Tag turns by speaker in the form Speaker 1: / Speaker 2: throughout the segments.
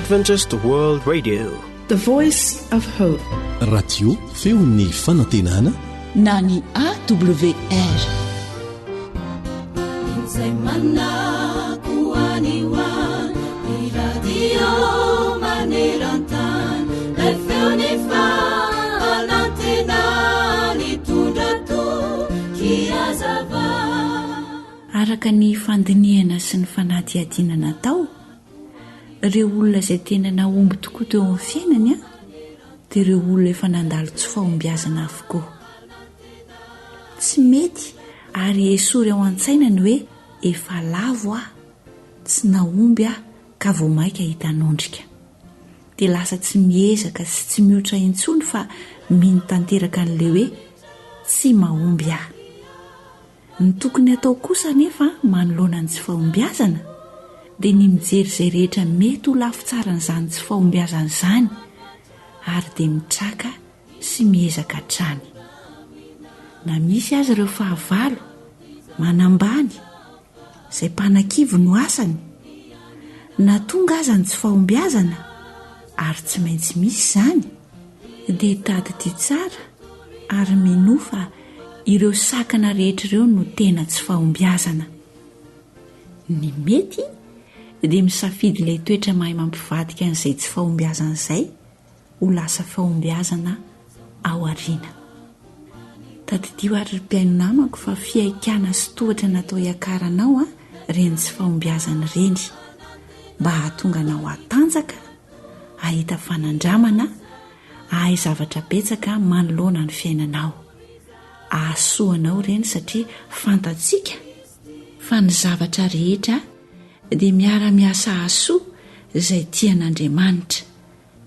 Speaker 1: Adventist World Radio,
Speaker 2: the voice of hope.
Speaker 3: Radio feon'ny fanantenana
Speaker 4: na ny AWR.
Speaker 5: Araka ny fandiniana sy ny fanadihadiana tao, ireo olona izay tena naomby tokoa teo amin'ny fiainany dia ireo olona efa nandalo tsy fahombiazana avokoa. Tsy mety ary esory ao an-tsainany hoe efa lavo tsy naomby ka vao maika hitanondrika, dia lasa tsy miezaka sy tsy mihoatra intsony fa mino tanteraka an'ilay hoe tsy mahomby ny tokony atao kosa nefa manoloana ny tsy fahombiazana dia ny mijery izay rehetra mety ho lafo tsara n'izany tsy fahombiazana izany ary dia mitraka sy miezaka hatrany. Na misy azy ireo fahavalo manambany izay mpanan-kivy no asany, na tonga aza ny tsy fahombiazana ary tsy maintsy misy izany, dia tady ity tsara ary minofa ireo sakana rehetra ireo no tena tsy fahombiazana. Ny mety dia misafidy ilay toetra mahay mampivadika an'izay tsy fahombiazana izay ho lasa fahombiazana ao aoriana. Tadidio ary mpiaino namako fa fiaikana sy tohatra natao hiakaranao reny tsy fahombiazana reny, mba hahatonga anao hatanjaka, hahita fanandramana, hahay zavatra betsaka manoloana ny fiainanao. Ahasoanao reny satria fantatsika fa ny zavatra rehetra dia miara-miasa hasoa izay tian'Andriamanitra,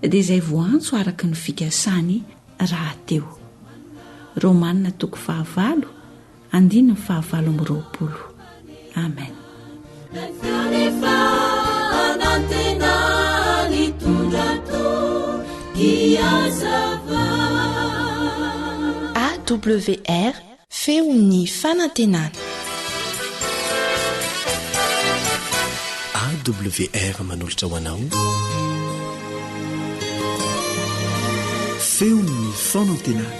Speaker 5: dia izay voantso araka ny fikasany raha teo. Romanina 5:9-20. Amen.
Speaker 2: AWR feon'ny fanantenana.
Speaker 3: AWR manolotra ho anao feon'ny fanantenana.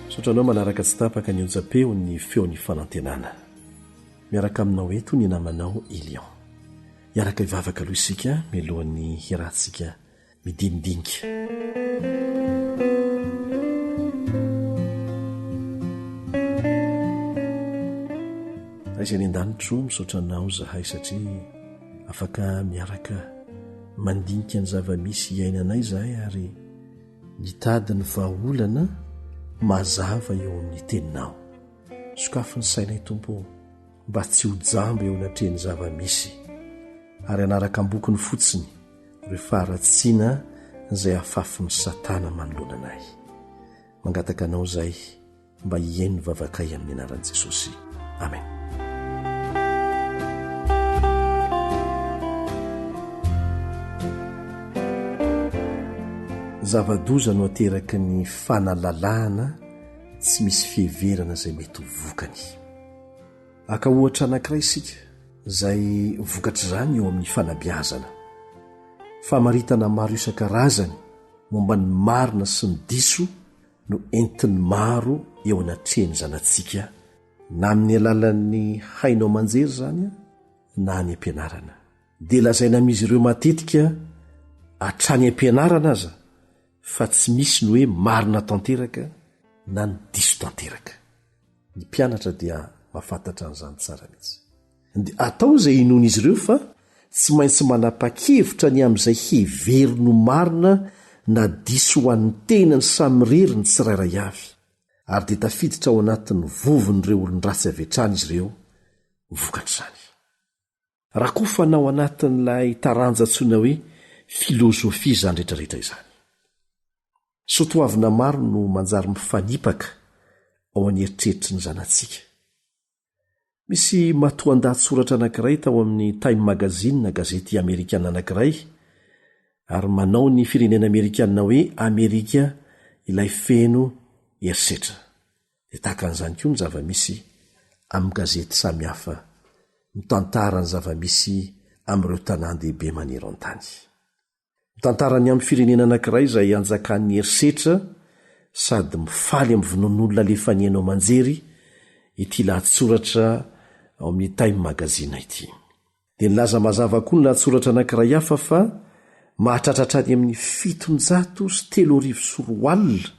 Speaker 6: Sotranao manaraka tsy tapaka ny onja-peo ny feon'ny fanantenana. Miaraka aminao eto ny namanao Ilion. Iaraka ivavaka aloha isika milohan'ny hirantsika midinidinika. Aizay ny an-danitro misaotra anao zahay satria afaka miaraka mandinika ny zava-misy iainanay zahay ary mitady ny vahaolana mazava eo amin'ny teninao. Sokafo ny sainay Tompo mba tsy ho jamba eo anatrehany zava-misy ary anaraka ambokiny fotsiny rehefa aratsiana izay afafin'ny Satana manoloana anay. Mangataka anao zay mba hiaino ny vavakay amin'ny anaran'i Jesosy. Amen. Zava-doza no ateraky ny fanalalahana tsy misy fiheverana izay mety ho vokany. Aka ohatra anankiray isika izay vokatra izany eo amin'ny fanabeazana. Famaritana maro isan-karazany momba ny marina sy ny diso no entiny maro eo anatrehany zanantsika, na amin'ny alalan'ny hainao manjery izany na ny ampianarana. Dia lazaina amin'izy ireo matetika hatrany ampianarana aza fa tsy misy ny hoe marina tanteraka na ny diso tanteraka. Ny mpianatra dia mahafantatra an'izany tsara mihitsy. Dia atao izay inoana izy ireo fa tsy maintsy manapa-kevitra ny amin'izay heverino marina na diso ho an'ny tenany samyreriny tsirairay avy, ary dia tafiditra ao anatin'ny vovon'ireo olon-dratsy avy hatrany izy ireo vokatra izany. Raha koa fanao anatin'ilay taranja antsoina hoe filôzofia izany rehetrarehetra izany. Soatoavina maro no manjary mifanipaka ao an'eritreritra ny zanantsika. Misy matoan-dahatsoratra anankiray tao amin'ny Time Magazine na gazety Amerikana anankiray, ary manao ny firenena Amerikana hoe Amerika ilay feno herisetra. Dia tahaka an'izany koa ny zava-misy amin'ny gazety samihafa mitantara ny zava-misy amin'ireo tanan-dehibe manero an-tany. Mitantarany amin'ny firenena anankiray izay anjakan'ny herisetra sady mifaly amin'ny vonon'olona lefanianao manjery ity lahatsoratra ao amin'ny Time Magazine ity. Dia nilaza mazava koa ny lahatsoratra anankiray hafa fa mahatratratra any amin'ny 704,000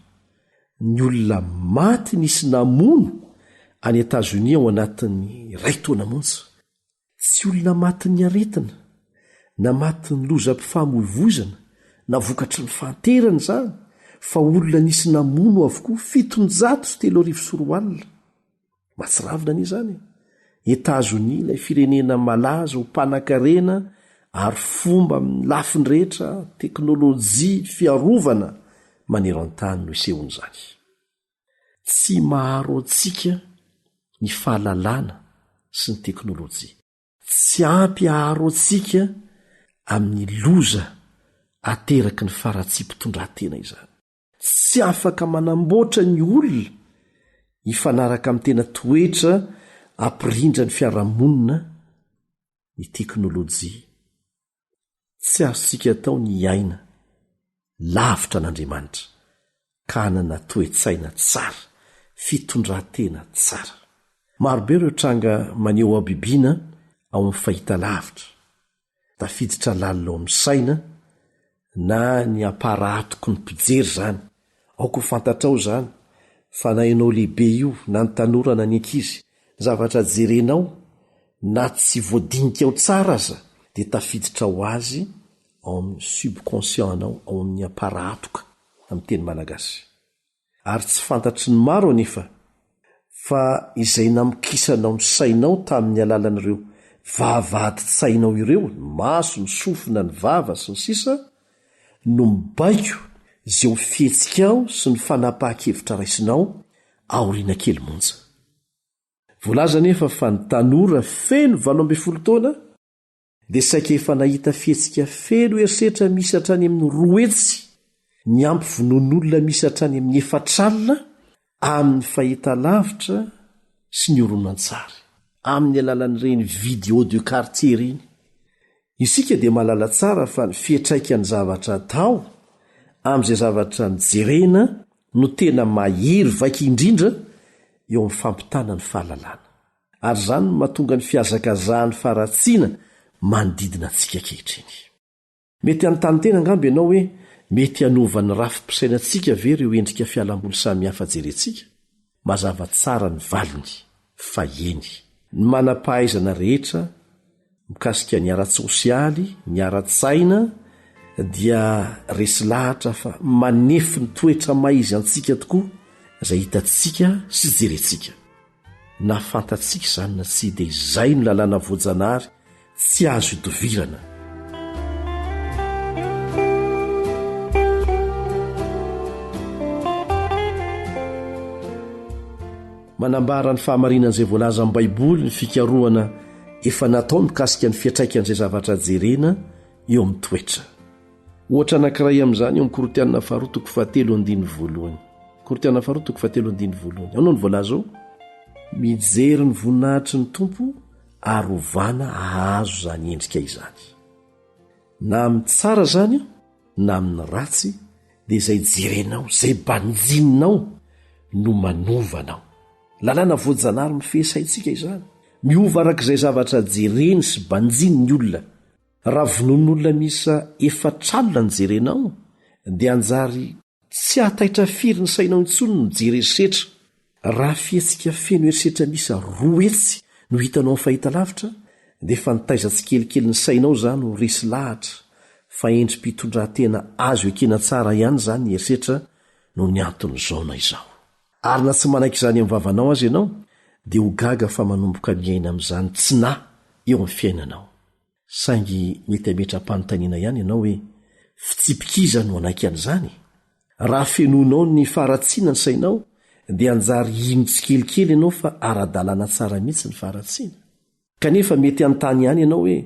Speaker 6: ny olona maty nisy namono any Etazonia ao anatin'ny 2 taona monja. Tsy olona maty ny aretina na maty ny lozam-pifamoivoizana na vokatry ny fanterana izany, fa olona nisy namono avokoa 704,000. Mahatsiravina n'izany. Etazonia ilay firenena malaza ho mpanan-karena ary fomba amin'ny lafiny rehetra teknôlôjia fiarovana manero an-tany no isehony izany. Tsy maharo antsika ny fahalalana sy ny teknôlôjia. Tsy ampy aharo antsika amin'ny loza ateraky ny faratsiam-pitondran-tena izany. Tsy afaka manamboatra ny olona hifanaraka amin'ny tena toetra ampirindra ny fiarahamonina ny teknôlôjia. Tsy azontsika atao ny aina lavitra n'Andriamanitra ka hanana toe-tsaina tsara, fitondran-tena tsara. Marobe ireo tranga maneho abibiana ao amin'ny fahitalavitra, tafiditra lalina ao amin'ny saina na ny aparatoko ny mpijery izany. Aoko ho fantatrao izany fa na ianao lehibe io na ny tanora na ny ankizy, zavatra jerenao na tsy voadinikao tsara aza dia tafiditra ho azy ao amin'ny subconscientanao, ao amin'ny aparatoka amin'ny teny malagasy. Ary tsy fantatry ny maro anefa fa izay namkisanao ny sainao tamin'ny alalan'ireo vavahady-tsainao ireo, ny maso, ny sofina, ny vava sy ny sisa, no mibaiko izay ho fihetsika ao sy ny fanapahan-kevitra raisinao aoriana kely monja. Voalaza nefa fa ny tanora feno 12 taona dia saika efa nahita fihetsika feno herisetra misy hatrany amin'ny 2 hetsy ny ampy vonon'olona misy hatrany amin'ny 4 amin'ny fahitalavitra sy ny horonan-tsary amin'ny alalan'ireny vidéo de quartier ireny. Isika dia mahalala tsara fa ny fiantraikan'ny zavatra atao amin'izay zavatra nijerena no tena mahery vaika indrindra eo amin'ny fampitana ny fahalalana. Ary izany no mahatonga ny fiazakazahan'ny faratsiana manodidina antsika ankehitriny. Mety anontany tena angamba ianao hoe mety hanovan'ny rafi-pisainantsika ve ireo endrika fialamboly samihafa jerentsika? Mazava tsara ny valiny fa eny. Ny manam-pahaizana rehetra mikasika ny ara-tsosialy, ny ara-tsaina dia resy lahatra fa manefy ny toetra maizy antsika tokoa izay hitantsika sy jerentsika. Na fantatsika izany na tsy dia izay no lalàna voajanahary tsy azo hidovirana. Manambara ny fahamarinan'izay voalaza amin'ny Baiboly ny fikarohana efa natao mikasika ny fiantraikan'izay zavatra jerena eo amin'ny toetra. Ohatra anankiray amin'izany eo amin'ny Korintiana 2:7-1. Korintiana 2:7-1. Ao no voalaza ao: mijery ny voninahitry ny tompo ary ovana ahazo izany endrika izany. Na amin'ny tsara izany na amin'ny ratsy dia izay jerenao, izay banjininao no manovanao. Lalàna voajanahary mifesaintsika izany. Miova arak'izay zavatra jereny sy banjiny ny olona. Raha vonon'olona misa 4 ny jerenao dia anjary tsy hataitra firy ny sainao intsony no jery herisetra. Raha fihetsika feno herisetra misa 2 hetsy no hitanao amin'ny fahitalavitra dia efa nitaiza-tsy kelikely ny sainao izany ho resy lahatra fa endrim-pitondran-tena azo ekena tsara ihany izany ny herisetra no ny anton'izao na izao. Ary na tsy manaiky izany amin'ny vavanao azy ianao dia ho gaga fa manomboka miaina amin'izany tsy na eo amin'ny fiainanao. Saingy mety hametra-panontaniana ihany ianao hoe fitsipikiza no anaiky an'izany. Raha fenonao ny faharatsiana ny sainao dia anjary ino tsikelikely ianao fa ara-dalàna tsara mihitsy ny faharatsiana. Kanefa mety anontany ihany ianao hoe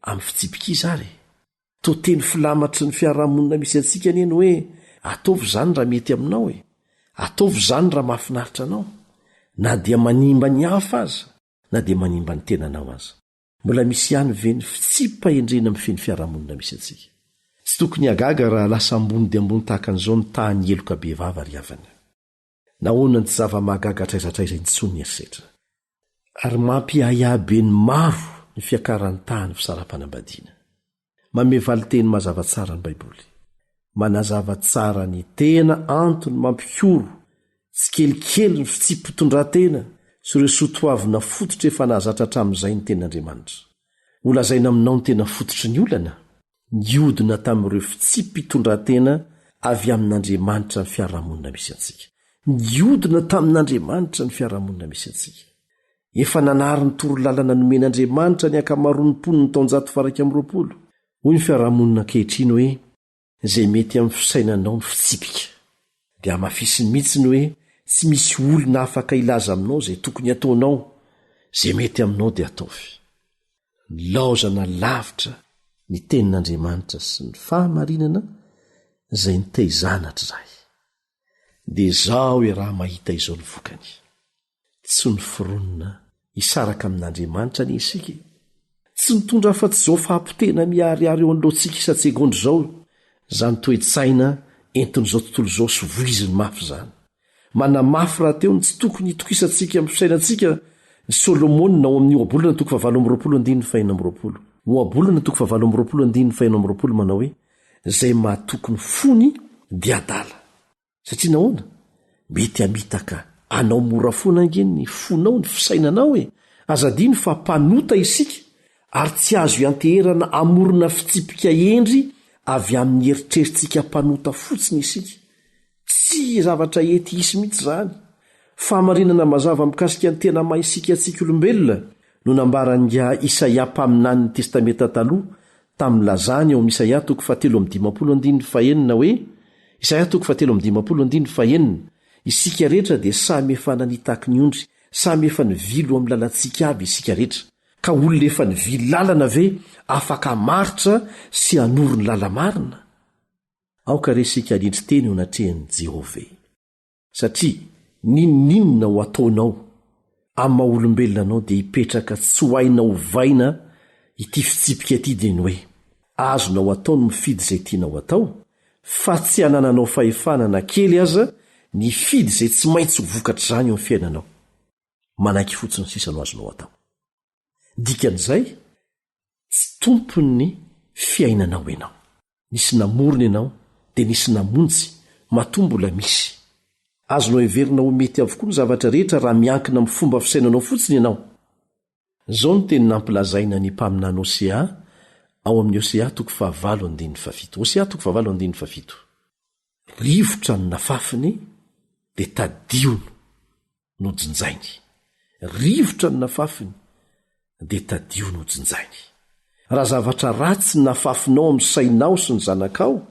Speaker 6: amin'ny fitsipikiza ary toteny filamatry ny fiarahamonina misy antsika anieny hoe ataovy izany raha mety aminao ataovy izany raha mahafinaritra anao, na dia manimba ny hafa aza na dia manimba ny tenanao aza. Mbola misy ihany ve ny fitsipahendrena amin'ny feny fiarahamonina misy atsika. Tsy tokony hagaga raha lasa ambony dia ambony tahaka an'izao ny tahany eloka be vava ry havana. Nahoana ny tsy zava-mahagaga traizatraiza intsony erisetra. Ary mampiahiabe ny maro ny fiakaran'ny tahany fisaram-panambadiana. Mamevaly teny mazava tsara ny Baiboly. Manazava tsara ny tena antony mampioro tsy kelikely ny fitsipotondratena sy ireo sotoavina fototra efa nahazatra hatramin'izay ny ten'Andriamanitra. Olazaina aminao ny tena fototry ny olana, niodina tamin'ireo fitsipitondratena avy amin'Andriamanitra ny fiarahamonina misy antsika. Niodina tamin'Andriamanitra ny fiarahamonina misy antsika. Efa nanary ny torolalana nomen'Andriamanitra ny akamaroan'ny poniny taonjato faraika amin'ny 20. Hoy ny fiarahamonina ankehitriny hoe izay mety amin'ny fisainanao ny fitsipika. Dia mafisiny mihitsiny hoe tsy misy olona afaka ilaza aminao izay tokony ataonao, izay mety aminao dia ataovy. Nilaozana lavitra ny tenin'Andriamanitra sy ny fahamarinana izay nitaizana hatray. Dia izao hoe raha mahita izao ny vokany. Tsy ny fironina hisaraka amin'Andriamanitra ny isika. Tsy mitondra afa-tsy izao fahampotena miariary eo an'loantsika isa-tsegondro izao, izany toe-tsaina entin'izao tontolo izao sy voiziny mafy izany. Manamafy raha teo ny tsy tokony hitokisantsika amin'ny fisainantsika ny Solomona nao amin'ny Oabolana 7:20. Oabolana 7:20 manao hoe izay mahatokony fony dia adala. Satria nahoana? Mety hamitaka anao mora fona angeny ny fonao ny fisainanao azadiny fa mpanota isika ary tsy azo ianteherana amorona fitsipika endry avy amin'ny eritrerintsika mpanota fotsiny isika. Tsy zavatra ety hisy mihitsy izany. Fahamarinana mazava mikasika ny tena mahisika antsika olombelona no nambaran'nga Isaia mpaminany ny testamenta taloha tamin'ny lazany ao amin'ny Isaia 7:15 hoe Isaia 7:15 isika rehetra dia samy efa nanitaky ny ondry, samy efa nivilo amin'ny lalantsika aby isika rehetra. Ka olona efa nivily lalana ve afaka maritra sy hanoro ny lalamarina? Aoka resika lindry teny ho natrehan'i Jehova. Satria ninona ho ataonao amin'ny maha-olombelona anao dia hipetraka tsy ho aina ho vaina ity fitsipika ity dia ny hoe azonao atao no mifidy izay tianao atao, fa tsy hanananao fahefanana kely aza ny fidy izay tsy maintsy ho vokatra izany eo amin'ny fiainanao. Manaiky fotsiny sisa no azonao atao. Dikan'izay tsy tompony fiainanao ianao. Nisy namorona ianao dia nisy namonjy, matoa mbola misy. Azonao heverina ho mety avokoa ny zavatra rehetra raha miankina amin'ny fomba fisainanao fotsiny ianao. Izao ny teny nampilazaina ny mpaminany Hosea ao amin'ny Hosea 4:7. Hosea 4:7. Rivotra ny nafafiny dia tadiono no jinjainy. Rivotra ny nafafiny dia tadio no jinjainy. Raha zavatra ratsy ny nafafinao amin'ny sainao sy ny zanakao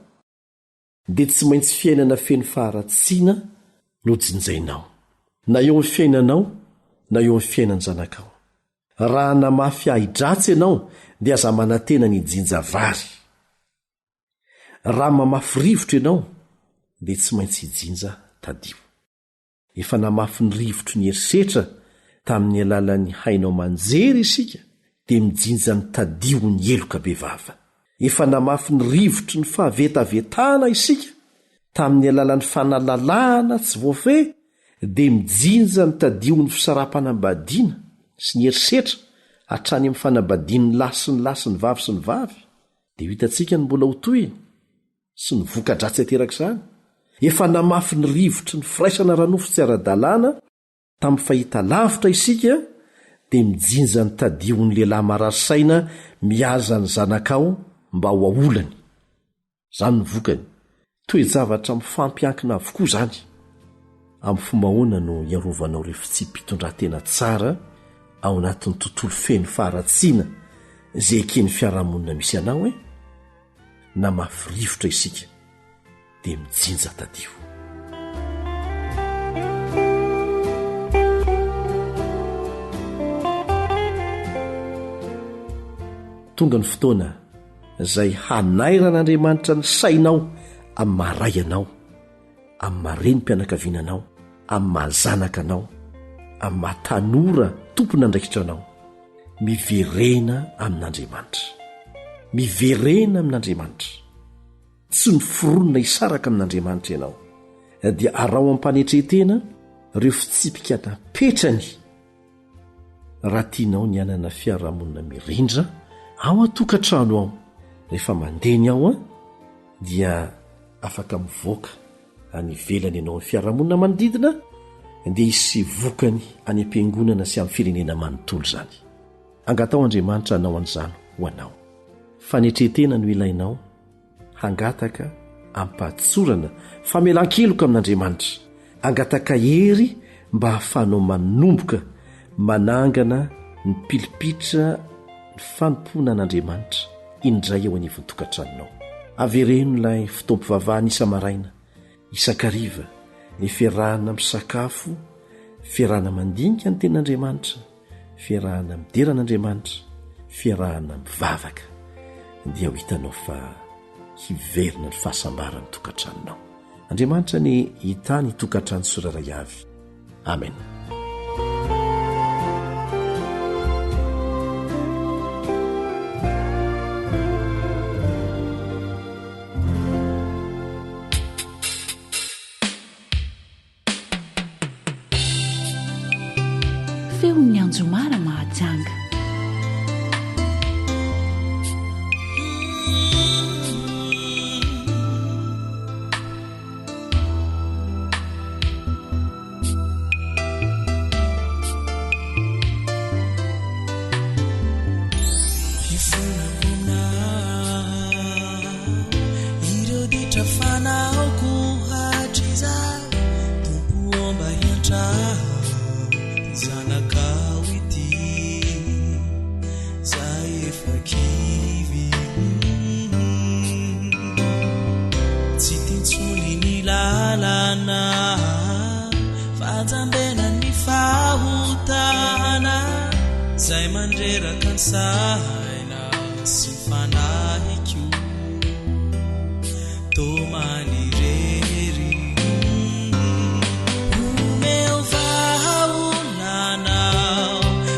Speaker 6: dia tsy maintsy fiainana feno faharatsiana no jinjainao, na eo amin'ny fiainanao na eo amin'ny fiainan zanakao. Raha namafy ahidratsy ianao dia aza manantena ny jinja vary. Raha mamafy rivotra ianao dia tsy maintsy hijinja tadio. Efa namafy ny rivotro ny erisetra tamin'ny alalan'ny hainao manjery isika dia mijinja ny tadio ny eloka be vava. Efa namafy ny rivotro ny fahavetavetana isika tamin'ny alalan'ny fanalalahana tsy voafe dia mijinja ny tadio ny fisaram-panambadiana sy ny erisetra hatrany amin'ny fanambadian'ny lahy sy ny vavy sy ny vavy. Dia hitantsika ny mbola ho toy sy ny voka-dratsy aterak'izany. Efa namafy ny rivotro ny firaisana ranofo tsy ara-dalàna tamin'ny fahita lavitra isika dia mijinja ny tadio ny lehilahy marary-saina mihaza ny zanakao mba ho aolany. Izany ny vokany. Toe-javatra mifampiankina avokoa izany. Amin'ny fomba ahoana no hiarovanao ireo fitsipitondratena tsara ao anatin'ny tontolo feno faharatsiana izay ekeny fiarahamonina misy anao namafy rivotra isika dia mijinja tadio. Tonga ny fotoana izay hanairan'Andriamanitra ny sainao amin'ny maharay anao, amin'ny maharenympianakaviananao, amin'ny mahazanaka anao amin'ny mahatanora tompona andraikitra anao miverena amin'Andriamanitra, miverena amin'Andriamanitra, tsy miforonona hisaraka amin'Andriamanitra ianao dia arao ampanetretena ireo fitsipika napetrany raha tianao ny anana fiarahamonina mirindra ao atokantrano ao. Rehefa mandeny ao dia afaka mivoaka any ivelany ianao ny fiarahamonina manodidina dia hisy vokany any am-piangonana sy amin'ny firenena manontolo zany. Angatao Andriamanitra anao an'izany ho anao. Fanetretena no ilainao hangataka ampatsorana famelan-keloka amin'Andriamanitra, angataka hery mba hahafanao manomboka manangana ny pilipitra ny fanompoana an'Andriamanitra indray eo anivon'ny tokantranonao. Avereno ilay fitompivavahana isa-maraina, isan-kariva, ny fiarahana misakafo, fiarahana mandinika ny ten'Andriamanitra, fiarahana mideran'Andriamanitra, fiarahana mivavaka, dia ho hitanao fa hiverina ny fahasambarany tokantranonao. Andriamanitra ny hitany tokantrano soraray avy. Amen.
Speaker 5: Feon'ny Anjomara Mahajanga.
Speaker 1: Zay mandreraka ny saina sy fanahiko tomanirery omeo vahaonanao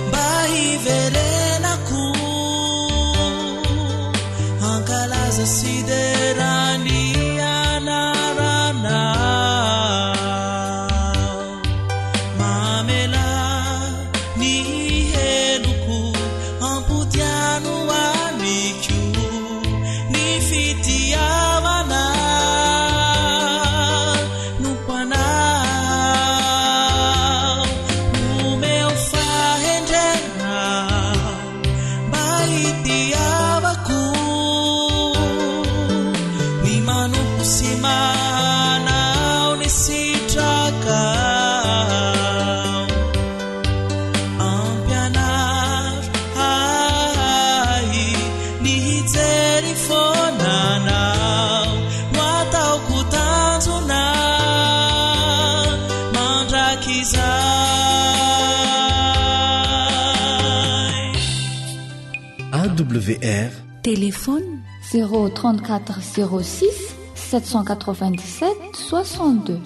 Speaker 1: mba hiverenako ankalaza siderany anaranao mamela ny
Speaker 3: AWR
Speaker 7: téléphone 034 06 797 62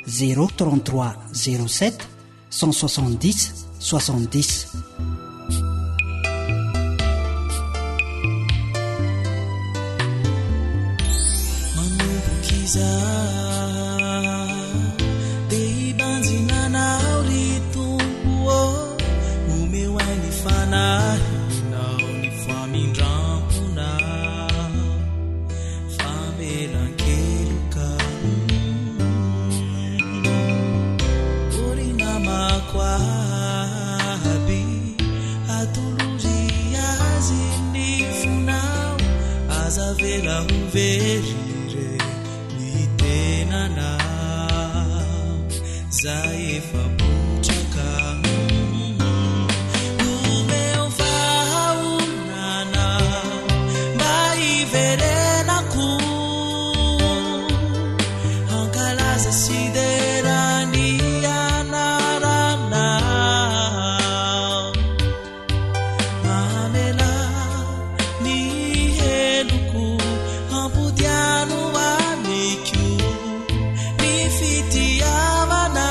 Speaker 8: 033 07 170 70.
Speaker 1: Verire ni tenana zaifa puchaka umeo faunana mai verena ku ankalaza siderani anarana mamela ni heluku Pudiano amiku mi fiti amana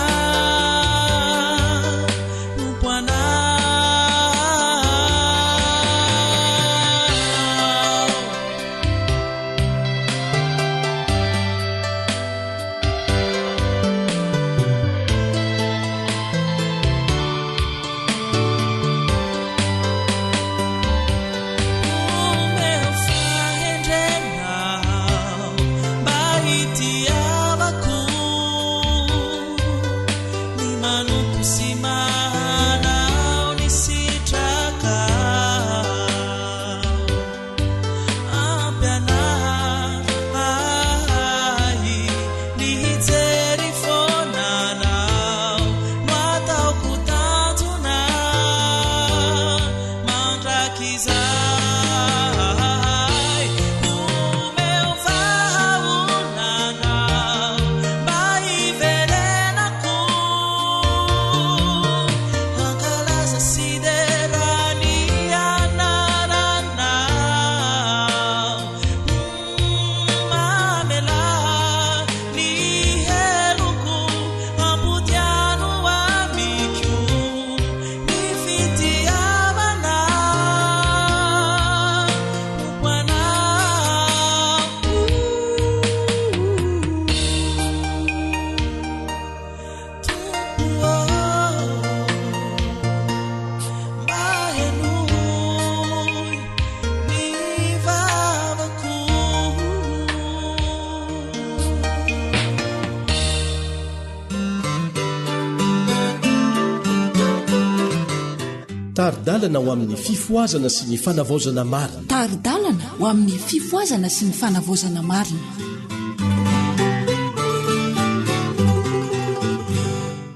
Speaker 3: taridalana ho amin'ny fifoazana sy ny fanavaozana marina.
Speaker 4: Taridalana ho amin'ny fifoazana sy ny fanavaozana marina.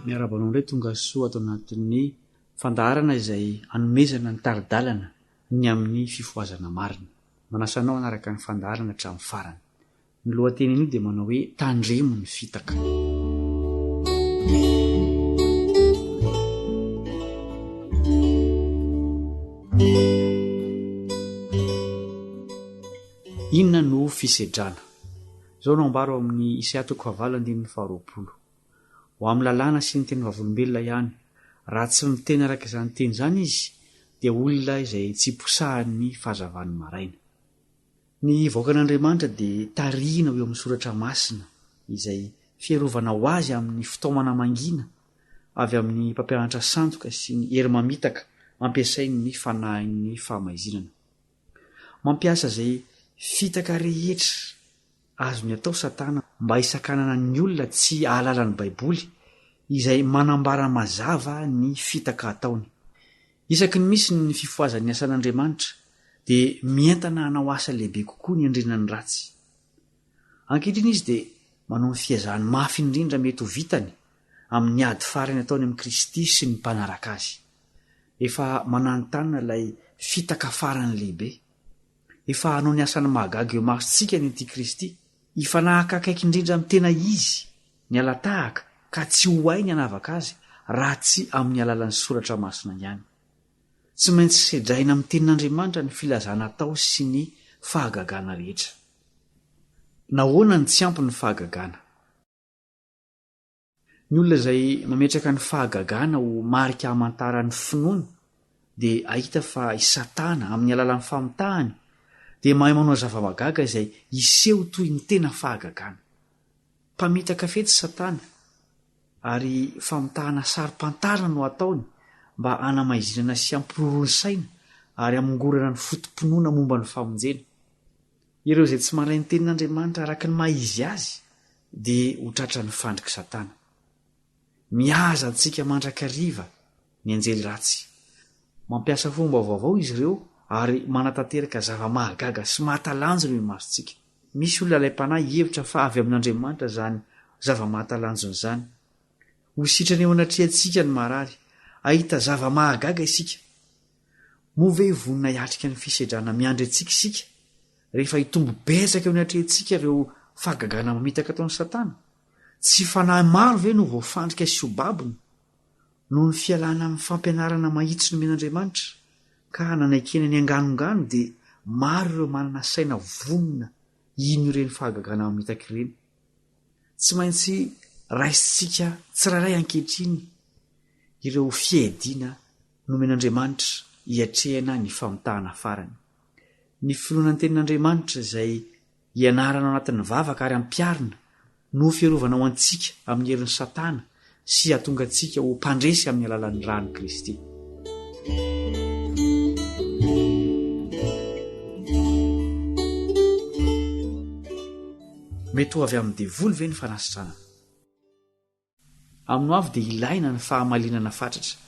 Speaker 9: miarabanao indray tonga soa atao anatin'ny fandaharana izay anomezana ny taridalana ny amin'ny fifoazana marina. Manasanao anaraka ny fandaharana hatramin'ny farany. Ny lohateniny dia manao hoe tandremo ny fitaka. Inona no fisedrana? Zao no ambaro amin'ny Isaia 9:20. Ho amin'ny lalàna sy ny teny vavolombelona ihany, raha tsy miteny araka izany teny izany izy dia olona izay tsy posahan'ny fahazavany maraina. Ny vahoakan'Andriamanitra dia tarihina eo amin'ny soratra masina izay fierovana ho azy amin'ny fitaomana mangina avy amin'ny mpampianatra sandoka sy ny hery mamitaka mampiasain'ny fanahin'ny fahamaizinana. Mampiasa izay fitaka rehetra azony atao Satana mba hisakanana ny olona tsy ahalala ny Baiboly izay manambara mazava ny fitaka ataony. Isaky ny misy ny fifoazan'ny asan'Andriamanitra dia mientana hanao asa lehibe kokoa ny andrinany ratsy. Ankehitriny izy dia manao ny fiazahany mafy indrindra mety ho vitany amin'ny ady farany ataony amin'ny Kristy sy ny mpanaraka azy. Efa mananontanina ilay fitaka farany lehibe. Efa hanao ny asany mahagaga eo masontsika ny anty Kristy. Ifanahakakaiky indrindra amin'ny tena izy ny alatahaka ka tsy ho hay ny hanavaka azy raha tsy amin'ny alalan'ny soratra masina ihany. Tsy maintsy sedraina amin'ny tenin'Andriamanitra ny filazana atao sy ny fahagagana rehetra. Nahoana ny tsy ampy ny fahagagana? Ny olona izay mametraka ny fahagagana ho marika hamantara ny finoana dia ahita fa i Satana amin'ny alalan'ny famitahany dia mahay manao zava-magaga izay iseho toy ny tena fahagagana. Mpamitaka fetsy Satana ary famitahana sarim-pantara no ataony mba hanamaizinana sy hampirorony saina ary hamongorana ny fotom-pinoana momba ny famonjena. Ireo izay tsy maray ny tenin'Andriamanitra araka ny maha-izy azy dia ho tratra ny fandriky Satana. Mihaza antsika mandrakariva ny anjely ratsy. Mampiasa fomba vaovao izy ireo ary manatanteraka zava-mahagaga sy mahatalanjona ny masontsika. Misy olona laim-panahy hevitra fa avy amin'Andriamanitra zany zava-mahatalanjona zany. Ho sitrany eo anatrehantsika ny marary, ahita zava-mahagaga isika. Moa ve vonina hiatrika ny fisedrana miandry antsika isika rehefa hitombo betsaka eo anatrehantsika ireo fahagagana mamitaka ataon'ny Satana? Tsy fanahy maro ve no voafandrika sy ho babony noho ny fialana amin'ny fampianarana mahitsy no men'Andriamanitra ka nanaikena ny anganongano dia maro ireo manana saina vonina ino ireny fahagagana mamitaka ireny. Tsy maintsy raisitsika tsirairay ankehitriny ireo fiadiana no men'Andriamanitra hiatrehana ny famitahana farany. Ny finoana ny tenin'Andriamanitra izay hianarana ao anatin'ny vavaka ary ampiarina no fierovana ho antsika amin'ny herin'ny Satana sy hahatonga antsika ho mpandresy amin'ny alalan'ny rany Kristy. Mety ho avy amin'ny devoly ve ny fanasitrana? Amino avy dia ilaina ny fahamalinana fatratra.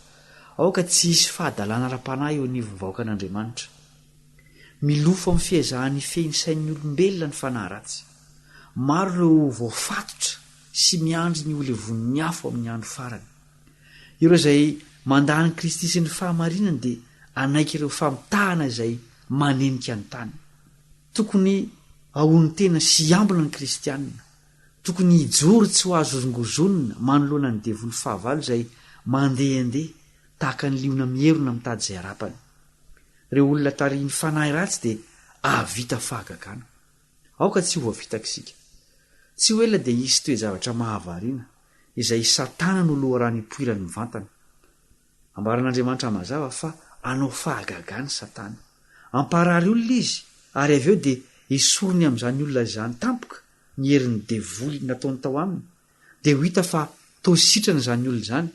Speaker 9: Aoka tsy hisy fahadalana ra-panahy eo anivon'ny vahoakan'Andriamanitra. Milofo amin'ny fiazahan'ny fehiny sain'ny olombelona ny fanahy ratsy. Maro ireo voafatotra sy miandry ny olevon'ny afo amin'ny andro farany. Ireo izay mandany Kristy sy ny fahamarinana dia anaiky ireo famitahana izay manenika ny tany. Tokony ahony tena sy ambina ny kristianina. Tokony hijoro tsy ho azongozonina manoloana ny devoly fahavalo izay mandehandeha tahaka ny liona mierona mitady izay arapany. Ireo olona tarihin'ny fanahy ratsy dia ahavita fahagagana. Aoka tsy ho voavitaka isika. Tsy ho ela dia hisy toe-javatra mahavariana izay Satana no loharany hipoirany mivantana. Ambaran'Andriamanitra mazava fa anao fahagagana Satana. Amparary olona izy ary avy eo dia esorony amin'izany olona izany tampoka ny herin'ny devoly nataony tao aminy. Dia ho hita fa toa sitrana izany olona izany.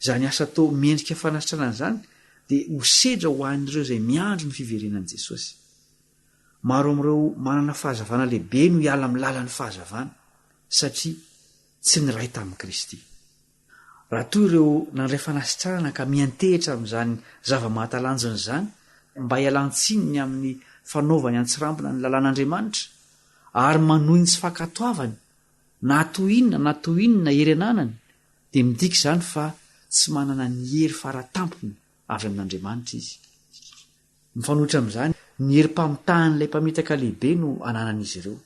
Speaker 9: Izany asa toa miendrika fanasitrana izany dia ho sedra ho an'ireo izay miandry ny fiverenan'i Jesosy. Maro amin'ireo manana fahazavana lehibe no hiala amin'ny lalan'ny fahazavana satria tsy niray tamin'i Kristy. raha toy ireo nandray fanasitrarana ka miantehitra amin'izany zava-mahatalanjony izany mba hialantsininy amin'ny fanaovany antsirambina ny lalàn'andriamanitra ary manohy ny tsy fakatoavany na toinona herenanany dia midika izany fa tsy manana ny hery faratampony avy amin'andriamanitra izy. Mifanohitra amin'izany ny herim-pamotahan'ilay mpamitaka lehibe no ananan'izy ireo.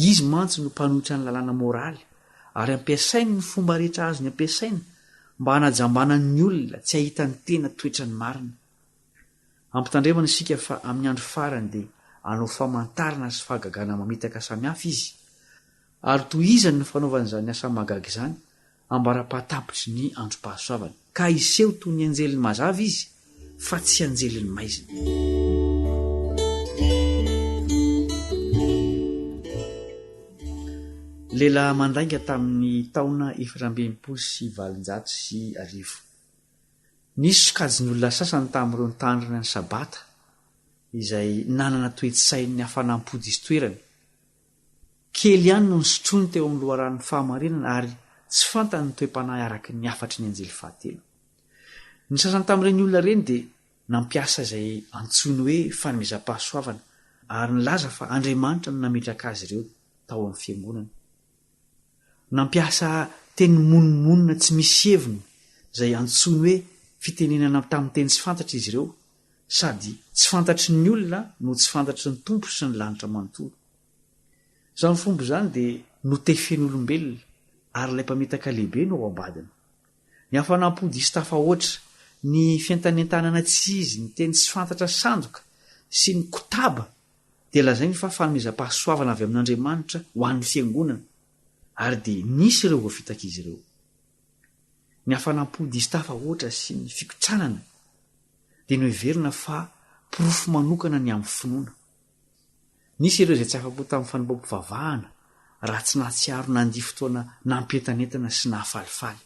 Speaker 9: Izy mantsy no mpanohitra ny lalàna moraly ary ampiasainy ny fomba rehetra azony ampiasaina mba hanajambanany ny olona tsy hahita ny tena toetra ny marina. Ampitandremana isika fa amin'ny andro farany dia hanao famantarana sy fahagagana mamitaka samihafa izy ary tohizany ny fanaovan'izany asa mahagaga izany ambara-pahatapitry ny androm-pahasoavana ka iseho toy ny anjeliny mazava izy fa tsy anjeliny maizina. Lehilahy mandainga tamin'ny taona 1970. Nisy sokajiny olona sasany tamin'ireo nitandrina ny sabata izay nanana toe-tsain'ny hafanam-pody izy toerany. Kely ihany no nisotrony teo amin'ny loharan'ny fahamarinana ary tsy fantany ny toe-panahy araky ny afatry ny anjely fahatelo. Ny sasany tamin'ireny olona ireny dia nampiasa izay antsoiny hoe fanomezam-pahasoavana ary nilaza fa Andriamanitra no nametraka azy ireo tao amin'ny fiangonana. Nampiasa teny mononmonina tsy misy heviny izay antsoiny hoe fitenenana tamin'ny teny tsy fantatra izy ireo sady tsy fantatry ny olona no tsy fantatry ny tompo sy ny lanitra manontolo. Izany fomba izany dia notefen'olombelona ary ilay mpamitaka lehibe no ao ambadiny. Ny hafanam-pody isy tafahoatra, ny fientanentanana tsy izy, ny teny tsy fantatra sandoka sy ny kotaba dia lazainy fa fanomezam-pahasoavana avy amin'Andriamanitra ho an'ny fiangonana ary dia nisy ireo voafitaka izy ireo. Ny hafanam-pody isy tafahoatra sy ny fikotranana dia noheverina fa porofo manokana ny amin'ny finoana. Nisy ireo izay tsy afa-po tamin'ny fanombam-pivavahana raha tsy nahatsiaro nandia fotoana nampientanentana sy nahafalifaly.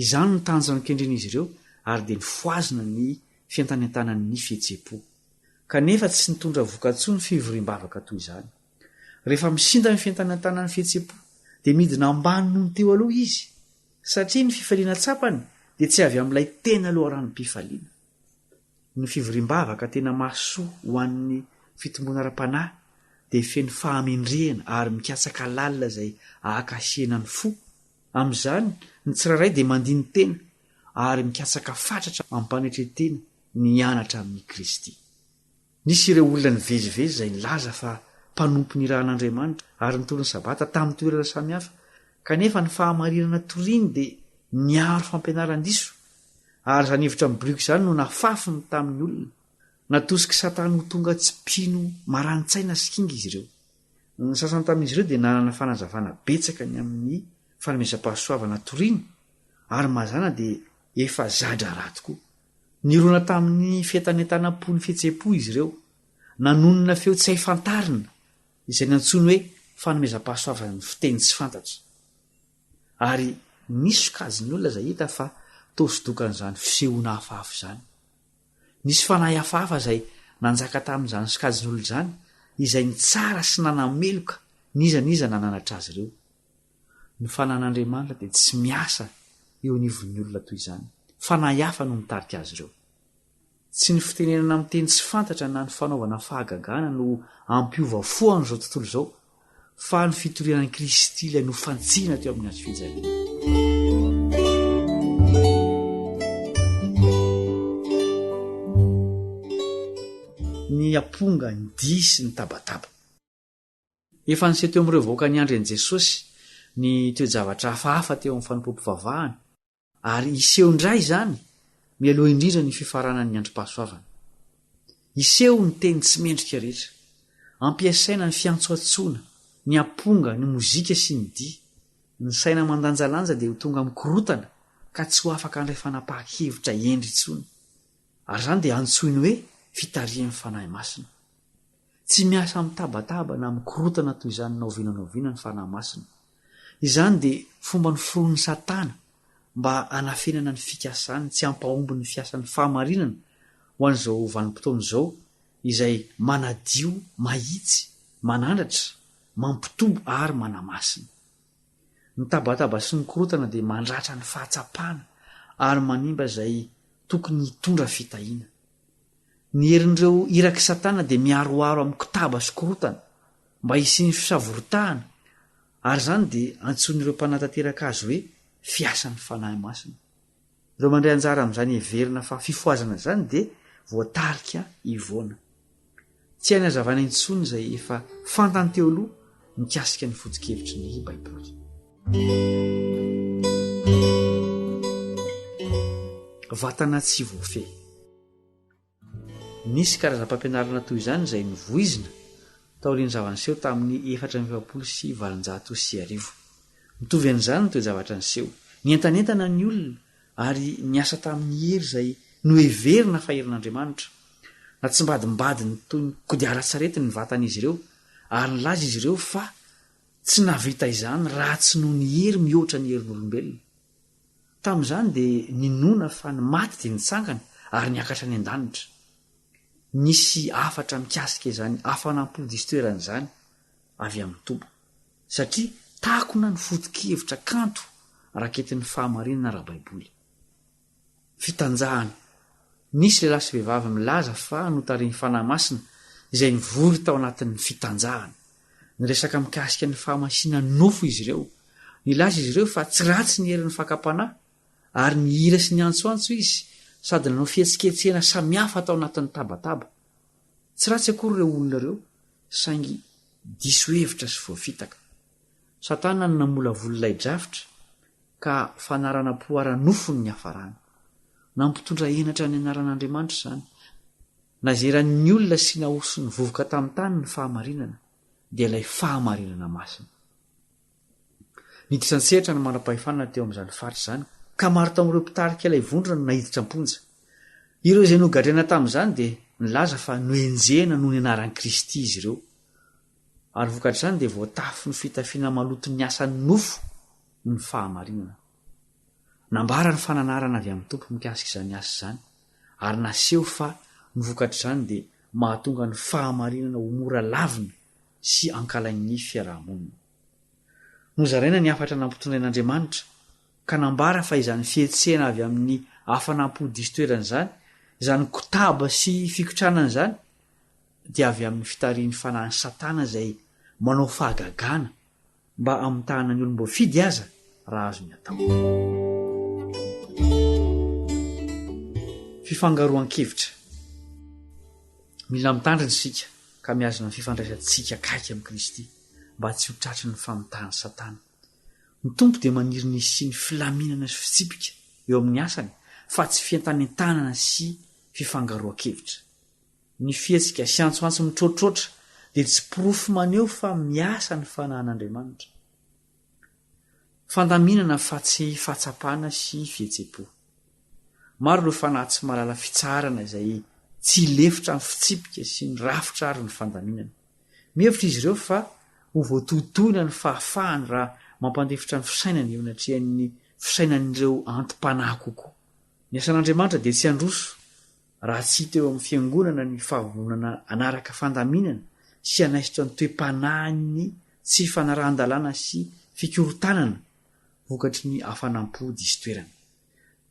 Speaker 9: Izany no tanjona kendren'izy ireo ary dia nifoazina ny fientanentanan'ny fihetseham-po. Kanefa tsy nitondra voka-tsoa ny fivoriam-bavaka toy izany. Rehefa misinda ny fientanentanan'ny fihetseham-po dia midina ambany noho ny teo aloha izy satria ny fifaliana tsapany dia tsy avy amin'ilay tena loharan'ny mpifaliana. Ny fivoriam-bavaka tena mahasoa ho an'ny fitomboana ara-panahy dia feno fahamendrehana ary mikatsaka lalina izay ahakasiana ny fo. Amin'izany ny tsirairay dia mandiny tena ary mikatsaka fatratra ampanetretena ny anatra amin'ny Kristy. Nisy ireo olona nivezivezy izay nilaza fa mpanompo ny rahan'Andriamanitra ary nitondra ny sabata tamin'ny toerana samihafa kanefa ny fahamarinana toriany dia niaro fampianaran-diso ary izany hevitra miboriko izany no nafafiny tamin'ny olona. Natosiky Satana ho tonga tsy mpino marani-tsaina sy kinga izy ireo. Ny sasany tamin'izy ireo dia nanana fanazavana betsaka ny amin'ny fanomezam-pahasoavana toriany ary mazana dia efa zadra raha tokoa. Nirona tamin'ny fientanentanam-po ny fihetseham-po izy ireo, nanonona feo tsy hay fantarina izay nantsoiny hoe fanomezam-pahasoavana ny fiteny tsy fantatra. Ary nisy sokajiny olona izay hita fa tosi-dokan'izany fisehoana hafahafa izany. Nisy fanahy hafahafa izay nanjaka tamin'izany sokajiny olona izany izay ny tsara sy nanameloka nizaniza nananatra azy ireo. Ny fanan'Andriamanitra dia tsy miasa eo anivon'ny olona toy izany. Fanahy hafa no mitarika azy ireo. Tsy ny fitenenana amin'ny teny tsy fantatra na ny fanaovana fahagagana no ampiova fo an'izao tontolo izao fa ny fitorianan'i Kristy ilay no fantsina teo amin'ny azo fijaliana. Ny aponga, ny dihy sy ny tabataba. Efa niseho teo amin'ireo vahoaka ny andren'i Jesosy ny toe-javatra hafahafa teo amin'ny fanompom-pivavahana ary iseho indray izany mialoha indrindra ny fifaranan'ny androm-pahasoavana. Iseho ny teny tsy mendrika rehetra, ampiasaina ny fiantsoantsoana, ny aponga, ny mozika sy ny dihy. Ny saina mandanjalanja dia ho tonga mikorotana ka tsy ho afaka handray fanapahan-kevitra endry intsony. Ary izany dia antsoiny hoe fitarian'ny fanahy masina. Tsy miasa amin'ny tabataba na mikorotana toy izany naovinanaoviana ny fanahy masina. Izany dia fomba ny foroan'ny Satana mba hanafenana ny fikasany tsy hampahomby ny fiasan'ny fahamarinana ho an'izao vanim-potoana izao izay manadio, mahitsy, manandratra, mampitobo ary manamasina. ny tabataba sy ny korotana dia mandratra ny fahatsapana ary manimba izay tokony hitondra fitahiana. Ny herin'ireo iraky satana dia miaroaro amin'ny kotaba sy korotana mba hisiany fisavorotahana, ary zany dia antsoin'ireo mpanantanteraka azy hoe fiasan'ny fanahy masina. Ireo mandray anjara amin'izany heverina fa fifoazana zany dia voatarika ivoana. Tsy hainy hazavana intsony izay efa fantany teo aloha mikasika ny foto-kevitry ny Baiboly. Vatana tsy voafehy. Nisy karazam-pampianarana toy izany izay nivoizina taorian'ny zavaniseho tamin'ny 430. Mitovy an'izany ny toe-javatra niseho, nientanentana ny olona ary niasa tamin'ny hery izay noheverina fa herin'Andriamanitra. Na tsy mbadimbadiny toy ny kodiaran-tsarety ny vatan'izy ireo, ary nilaza izy ireo fa tsy navita izany raha tsy noho ny hery mihoatra ny herin'olombelona. Tamin'izany dia ninona fa ny maty dia nitsangana ary niakatra ny an-danitra. Nisy afatra mikasika izany hafanam-pody istoerana izany avy amin'ny Tompo, satria takona ny foto-kevitra kanto raketin'ny fahamarinana ara-Baiboly. Fitanjahana. Nisy lehilahy sy vehivavy milaza fa notarin'ny fanahy masina izay nivory tao anatin'ny fitanjahana. Niresaka mikasika ny fahamasina nofo izy ireo. Nilaza izy ireo fa tsy ratsy ny herin'ny fakapanahy ary ny hira sy ny antsoantso izy, sady nanao fihetsiketsehana samihafa tao anatin'ny tabataba. Tsy ratsy akory ireo olona ireo, saingy diso hevitra sy voafitaka. Satana no namolavololay drafitra ka fanarana-po ara-nofony ny hafarana. Nampitondra henatra ny anaran'Andriamanitra izany. Nazeran'ny olona sy nahosony vovoka tamin'ny tany ny fahamarinana, dia ilay fahamarinana masina. Niditrantsehatra ny manam-pahefanana teo amin'izany faritra izany, ka maro tamin'ireo mpitarika ilay vondrona no nahiditra am-ponja. Ireo izay nogadraina tamin'izany dia nilaza fa noenjehana noho ny anaran'i Kristy izy ireo. Ary vokatr'izany dia voatafy ny fitafiana maloto ny asan'ny nofo ny fahamarinana. Nambara ny fananarana avy amin'ny Tompo mikasika izany asa izany, ary naseho fa ny vokatr'izany dia mahatonga ny fahamarinana ho mora lavina sy ankalain'ny fiarahamonina. Nozaraina ny afatra nampitondrain'Andriamanitra, ka nambara fa izany fihetsehana avy amin'ny hafanam-pody istoerana izany, izany kotaba sy fikotranana izany, dia avy amin'ny fitarian'ny fanahin'ny Satana izay manao fahagagana mba hamitahana ny olom-boafidy aza raha azo ny atao. Fifangaroan-kevitra. Mila mitandrina isika ka miazona ny fifandraisantsika kaiky amin'ny Kristy mba tsy ho tratry ny famitahan'ny Satana. Ny Tompo dia maniry ny isiany filaminana sy fitsipika eo amin'ny asany, fa tsy fientanentanana sy fifangaroan-kevitra. Ny fihetsika sy antsoantso mitrotrotra dia tsy porofo maneho fa miasa ny fanahin'Andriamanitra. Fandaminana fa tsy fahatsapana sy fihetse-po. Maro ireo fanahy tsy mahalala fitsarana izay tsy lefitra ny fitsipika sy ny rafitra ary ny fandaminana. Mihevitra izy ireo fa ho voatohitohina ny fahafahany raha mampandefitra ny fisainany eo anatrehan'ny fisainan'ireo antom-panahy kokoa. Ny asan'Andriamanitra dia tsy handroso raha tsy hita eo amin'ny fiangonana ny fahavonana anaraka fandaminana sy anaisitra ny toe-panahiny tsy fanarahan-dalàna sy fikorotanana vokatry ny hafanam-pody istoerana.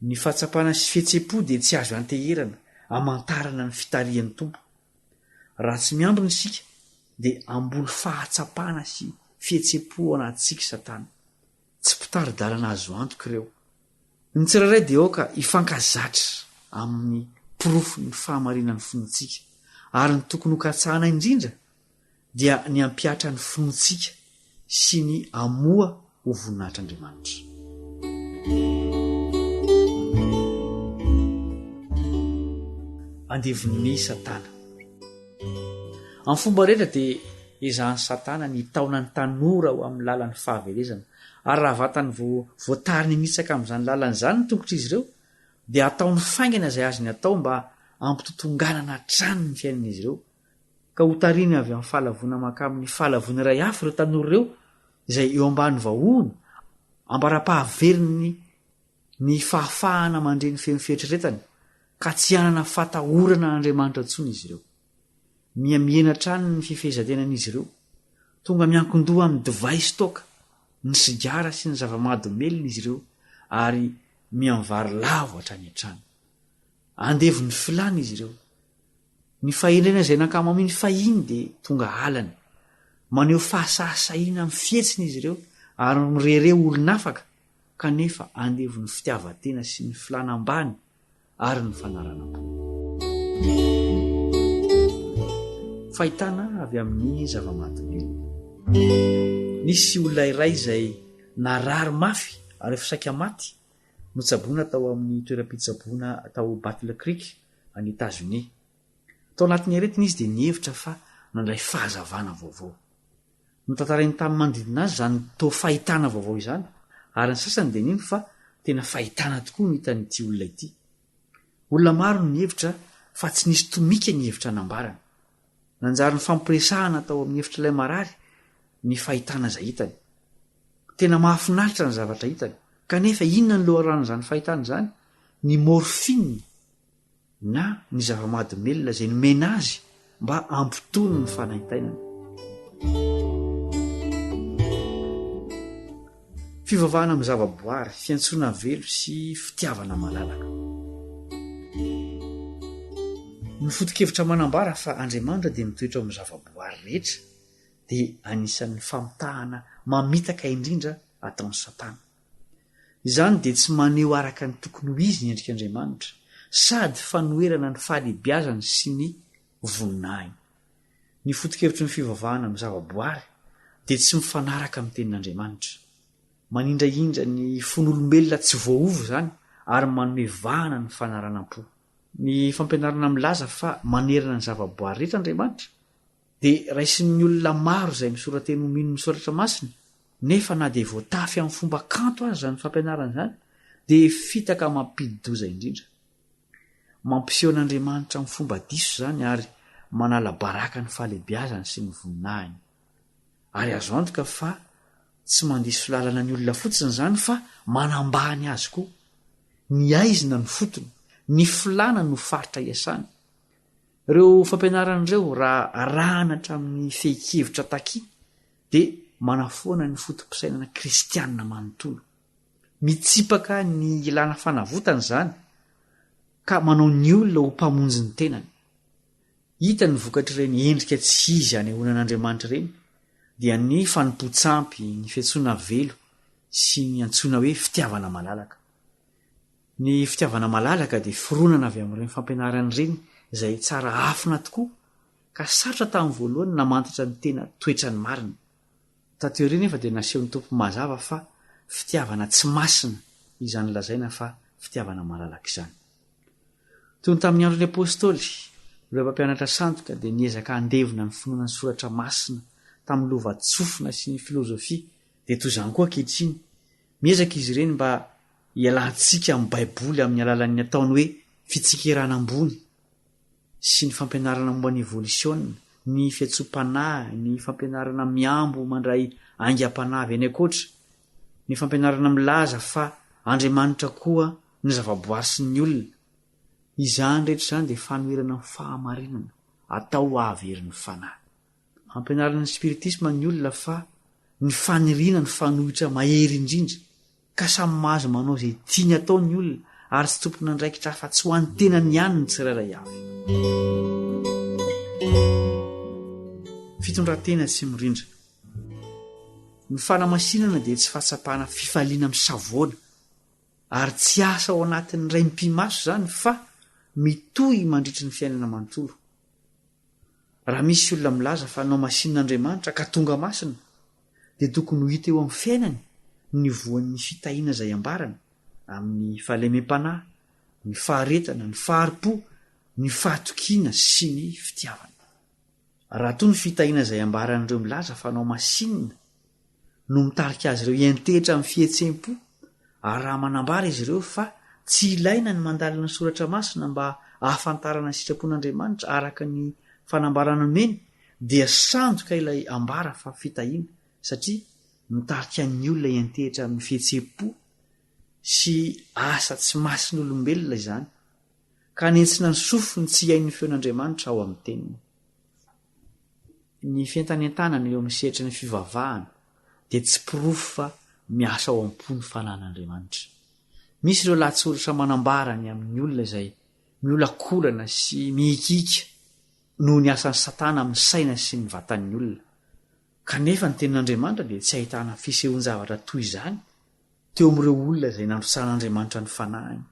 Speaker 9: Ny fahatsapana sy fihetse-po dia tsy azo anteherana hamantarana ny fitarian'ny Tompo. Raha tsy miambina isika dia amboly fahatsapana sy fihetse-po anatintsika Satana. Tsy mpitary-dalana azo antoka ireo. Ny tsirairay dia aoka hifankazatra amin'ny porofo ny fahamarinan'ny finoantsika, ary ny tokony hokatsahana indrindra dia ny ampiatra ny finoantsika sy ny amoa ho voninahitr'Andriamanitra. Andevon'ny Satana. Amin'ny fomba rehetra dia ezahan'ny Satana ny taona ny tanora ho amin'ny lalan'ny fahavelezana, ary raha vatany voatary ny nitsaka amin'izany lalana izany ny tongotra izy ireo, dia ataony faingana izay azo ny atao mba ampitotonganana hatrany ny fiainan'izy ireo, ka ho tariany avy amin'ny fahalavona maka amin'ny fahalavona iray hafa ireo tanora ireo izay eo ambany vahoany ambara-pahaveriny ny fahafahana mandre ny fiheritrretany, ka tsy hanana fatahorana Andriamanitra intsony izy ireo. Miamiena trany ny fifezatenan'izy ireo, tonga miankin-doha amin'ny divay sy toaka ny sigara sy ny zava-mahadomelona izy ireo ary mianvary lavo hatrany an-trano. Andevo ny filana izy ireo. Ny fahendrena izay nankamamin'ny fahiny dia tonga alany. Maneho fahasahasahiana amin'ny fihetsiny izy ireo ary mirere olona afaka kanefa andevo ny fitiavatena sy ny filanam-bany ary ny fanaranam-po. Fahitana avy amin'ny zava-mahadomelona. Nisy olona iray izay narary mafy ary fisaika maty notsaboana tao amin'ny toeram-pitsaboana tao Battle Creek any États-Unis. Tao anatin'ny aretina izy dia nihevitra fa nandray fahazavana vaovao. Notantarainy tamin'ny manodidina azy zany toa fahitana vaovao izany ary ny sasany dia nino fa tena fahitana tokoa no hitan'ity olona ity. Olona maro no nihevitra fa tsy nisy tomika ny hevitra nambarana. Nanjary ny fampiresahana tao amin'ny hevitra ilay marary ny fahitana izay hitany. Tena mahafinaritra ny zavatra hitany. Kanefa inona ny loharan'izany fahitana izany? Ny morfine na ny zava-mahadomelona izay nomena azy mba ampitony ny fanahintainana. Fivavahana amin'ny zava-boary, fiantsoana velo sy fitiavana malalaka. Ny foto-kevitra manambara fa Andriamanitra dia mitoetra amin'ny zava-boary rehetra dia anisan'ny famitahana mamitaka indrindra ataon'ny Satana. Izany dia tsy maneho araka ny tokony ho izy ny endrik'Andriamanitra sady fanoherana ny fahalehibiazany sy ny voninahiny. Ny foto-kevitry ny fivavahana amin'ny zava-boary dia tsy mifanaraka amin'ny tenin'Andriamanitra. Manindraindra ny fon'olombelona tsy voaovo izany ary manome vahana ny fanaranam-po. Ny fampianarana milaza fa manerana ny zava-boary rehetra Andriamanitra dia raisin'ny olona maro izay misorateny homino ny soratra masina, nefa na dia voatafy amin'ny fomba kanto azy zany fampianarana izany dia fitaka mampidi-doza indrindra. Mampiseho an'Andriamanitra amin'ny fomba diso izany ary manala baraka ny fahalehibiazany sy ny voninahiny. Ary azo antoka fa tsy mandiso lalana ny olona fotsiny izany fa manambahany azy koa. Ny aizina ny fotony, ny filana no faritra iasany. Ireo fampianaran'ireo raha arahana hatramin'ny fehi-kevitra takia dia manafoana ny fotom-pisainana kristianina manontolo. Mitsipaka ny ilana fanavotana izany ka manao ny olona ho mpamonjy ny tenany. Hita ny vokatr'ireny endrika tsy izy anehoana an'Andriamanitra ireny dia ny fanompo-tsampy, ny fiantsoana velo sy ny antsoina hoe fitiavana malalaka. Ny fitiavana malalaka dia fironana avy amin'ireny fampianarana ireny izay tsara afina tokoa ka sarotra tamin'ny voalohany namantatra ny tena toetra ny marina. Tateo ireny nefa dia naseho ny tompo mazava fa fitiavana tsy masina izany lazaina fa fitiavana malalaka izany. Toy ny tamin'ny andron'ny apôstôly, ireo mpampianatra sandoka dia niezaka andevona ny finoana ny soratra masina tamin'ny lova-tsofina sy ny filozofia dia toy izany koa ankehitriny. Miezaka izy ireny mba hialantsika amin'ny Baiboly amin'ny alalan'ny ataony hoe fitsikirana ambony sy ny fampianarana momba ny evolisiona, ny fiatsoam-panahy, ny fampianarana miambo mandray aingam-panahy avy any ankoatra, ny fampianarana milaza fa Andriamanitra koa ny zava-boary sy ny olona. Izany rehetra izany dia fanoherana ny fahamarinana atao averin'ny fanahy. Ampianarana ny spiritisma ny olona fa ny faniriana ny fanohitra mahery indrindra ka samy mahazo manao izay tiany atao ny olona ary tsy tompona andraikitra fa tsy ho an'ny tenany ihany ny tsirairay avy. Fitondrantena tsy mirindra. Ny fanamasinana dia tsy fahatsapahana fifaliana amin'ny savoana ary tsy asa ao anatin'ny ray mpimaso izany fa mitohy mandritry ny fiainana manontolo. Raha misy olona milaza fa nao masinan'Andriamanitra ka tonga masina dia tokony ho hita eo amin'ny fiainany ny voan'ny fitahiana izay ambarana amin'ny fahalemem-panahy, ny faharetana, ny faharipo, ny fahatokiana sy ny fitiavana. Raha toy ny fitahiana izay ambaran'ireo milaza fa nao masinina no mitarika azy ireo hiantehitra amin'ny fihetsem-po ary raha manambara izy ireo fa tsy ilaina ny mandalina ny soratra masina mba ahafantarana ny sitrapon'Andriamanitra araka ny fanambarana meny dia sandoka ilay ambara fa fitahiana satria mitarika ny olona hiantehitra amin'ny fihetsem-po sy asa tsy masin'olombelona izany ka nentsina ny sofiny tsy iain'ny feon'Andriamanitra ao amin'ny teniny. Ny fientanentana eo amin'ny sehatra ny fivavahana dia tsy pirofo fa miasa ao am-pony fanan'Andriamanitra. Misy ireo lahatsoratra manambarany amin'ny olona izay miolakolana sy mihikika noho ny asan'ny Satana amin'ny saina sy ny vatan'ny olona. Kanefa ny tenin'Andriamanitra dia tsy ahitana fisehoan-javatra toy izany teo amin'ireo olona izay nandrosan'Andriamanitra ny fanahiny.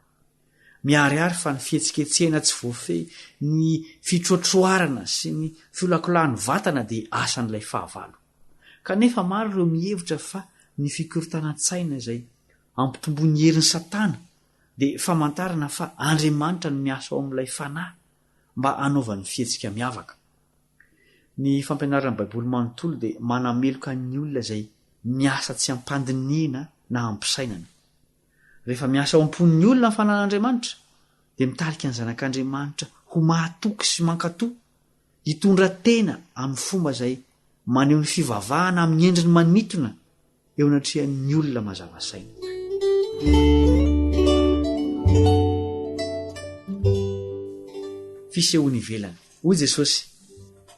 Speaker 9: Miharihary fa ny fihetsiketsehana tsy voafehy, ny fitroatroarana sy ny fiolakolan'ny vatana dia asan'ilay fahavalo. Kanefa maro ireo mihevitra fa ny fikorontanan-tsaina izay ampitombony herin'ny Satana dia famantarana fa Andriamanitra no miasa ao amin'ilay fanahy mba hanaovany fihetsika miavaka. Ny fampianaran'ny Baiboly manontolo dia manameloka ny olona izay miasa tsy ampandiniana na ampisainana. Rehefa miasa ao am-pon'ny olona ny fanan'Andriamanitra dia mitarika ny zanak'Andriamanitra ho mahatoky sy mankatoa, hitondra tena amin'ny fomba izay maneho ny fivavahana amin'ny endriny manitona eo anatrehan'ny olona mazava saina. Fisehoany ivelany. Hoy Jesosy,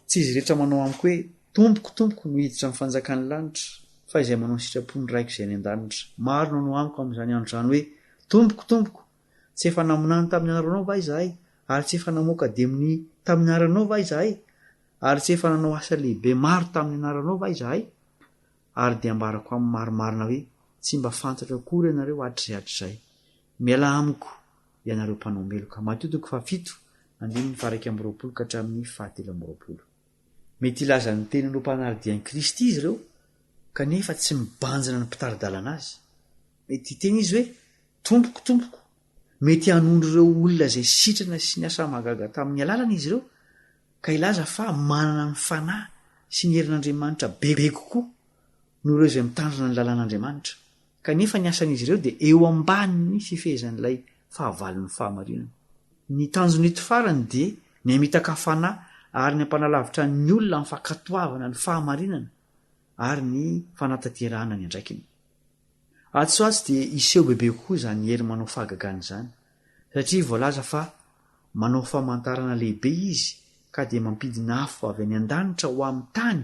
Speaker 9: tsy izy rehetra manao amiko hoe tompoko tompoko no hiditra amin'ny fanjakan'ny lanitra, fa izay manao ny sitrapony raiko izay any an-danitra. Maro no amiko amin'izany andro izany hoe tompoko tompoko, tsy efa namonany tamin'ny anaranao va izahay, ary tsy efa namoaka demony tamin'ny anaranao va izahay, ary tsy efa nanao asa lehibe maro tamin'ny anaranao va izahay? Ary dia ambarako amin'ny marimarina hoe tsy mba fantatra akory ianareo hatrizay hatrizay. Miala amiko ianareo mpanao meloka. Mateo 7:1-20. Mety ilaza ny tenin'ireo mpanaridian'i Kristy izy ireo, kanefa tsy mibanjina ny mpitaridalana azy. Mety hiteny izy hoe tompoko tompoko. Mety hanondro ireo olona izay sitrana sy ny asa mahagaga tamin'ny alalana izy ireo, ka ilaza fa manana ny fanahy sy ny herin'Andriamanitra bebe kokoa no ireo izay mitandrina ny lalàn'Andriamanitra. Kanefa ny asan'izy ireo dia eo ambaniny fifehezan'ilay fahavalon'ny fahamarinana. Ny tanjony eto farany dia ny hamitaka fanahy ary ny ampanalavitra ny olona amin'ny fankatoavana ny fahamarinana ary ny fanatanterahana ny andraikiny. Atsoatsy dia iseho bebe kokoa izany hery manao fahagagana izany, satria voalaza fa manao famantarana lehibe izy ka dia mampidina afo avy any an-danitra ho amin'ny tany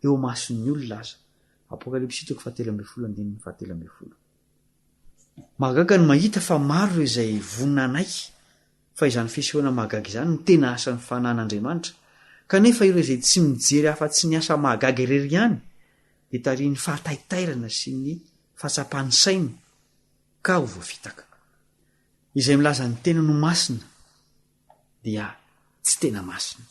Speaker 9: eo mason'ny olona aza. Apokalipsy 17:17. Mahagaga ny mahita fa maro ireo izay vonina anaiky fa izany fisehoana mahagaga izany no tena asan'ny fanan'Andriamanitra. Kanefa ireo izay tsy mijery afa-tsy ny asa mahagaga irery ihany dia tarihin'ny fahataitairana sy ny fahatsapany saina ka ho voafitaka. Izay milaza ny tena no masina dia tsy tena masina.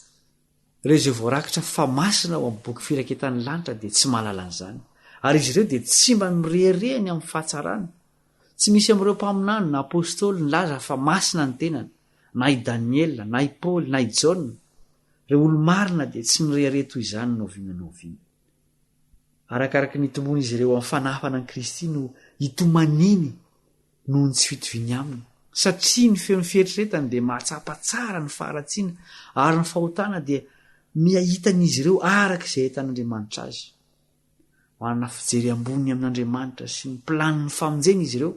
Speaker 9: Ireo izay voarakitra fa masina ao amin'ny boky firaketan'ny lanitra dia tsy mahalala an'izany, ary izy ireo dia tsy mba mirehirehany amin'ny fahatsarana. Tsy misy amin'ireo mpaminany na apôstôly nilaza fa masina ny tenany, na i Daniela, na i Paoly, na i Jaona. Ireo olo-marina dia tsy mirehirehy toy izany no oviana. Arakaraka ny itombon'izy ireo amin'ny fanafana an'i Kristy no hitomaniny noho ny tsy fitoviany aminy, satria ny feon'ny fieritreretany dia mahatsapa tsara ny faharatsiana ary ny fahotana dia miahitan'izy ireo araka izay hitan'Andriamanitra azy. Manana fijery ambony amin'Andriamanitra sy ny planiny famonjena izy ireo,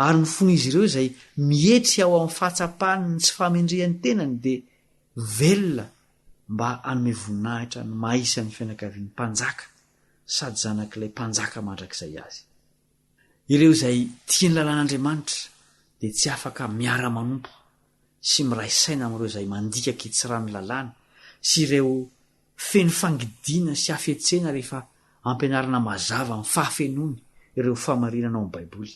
Speaker 9: ary ny fon'izy ireo izay mihetry ao amin'ny fahatsapany ny tsy famendrehan'ny tenany dia velona mba hanome voninahitra ny maisan'ny fianakavian'ny mpanjaka sady zanak'ilay mpanjaka mandrakizay azy. Ireo izay tia ny lalàn'Andriamanitra dia tsy afaka miara-manompo sy miray saina amin'ireo izay mandika kitsirany lalàna sy ireo feno fangidiana sy hafetsena rehefa ampianarana mazava amin'ny fahafenony ireo fahamarinana ao amin'ny Baiboly.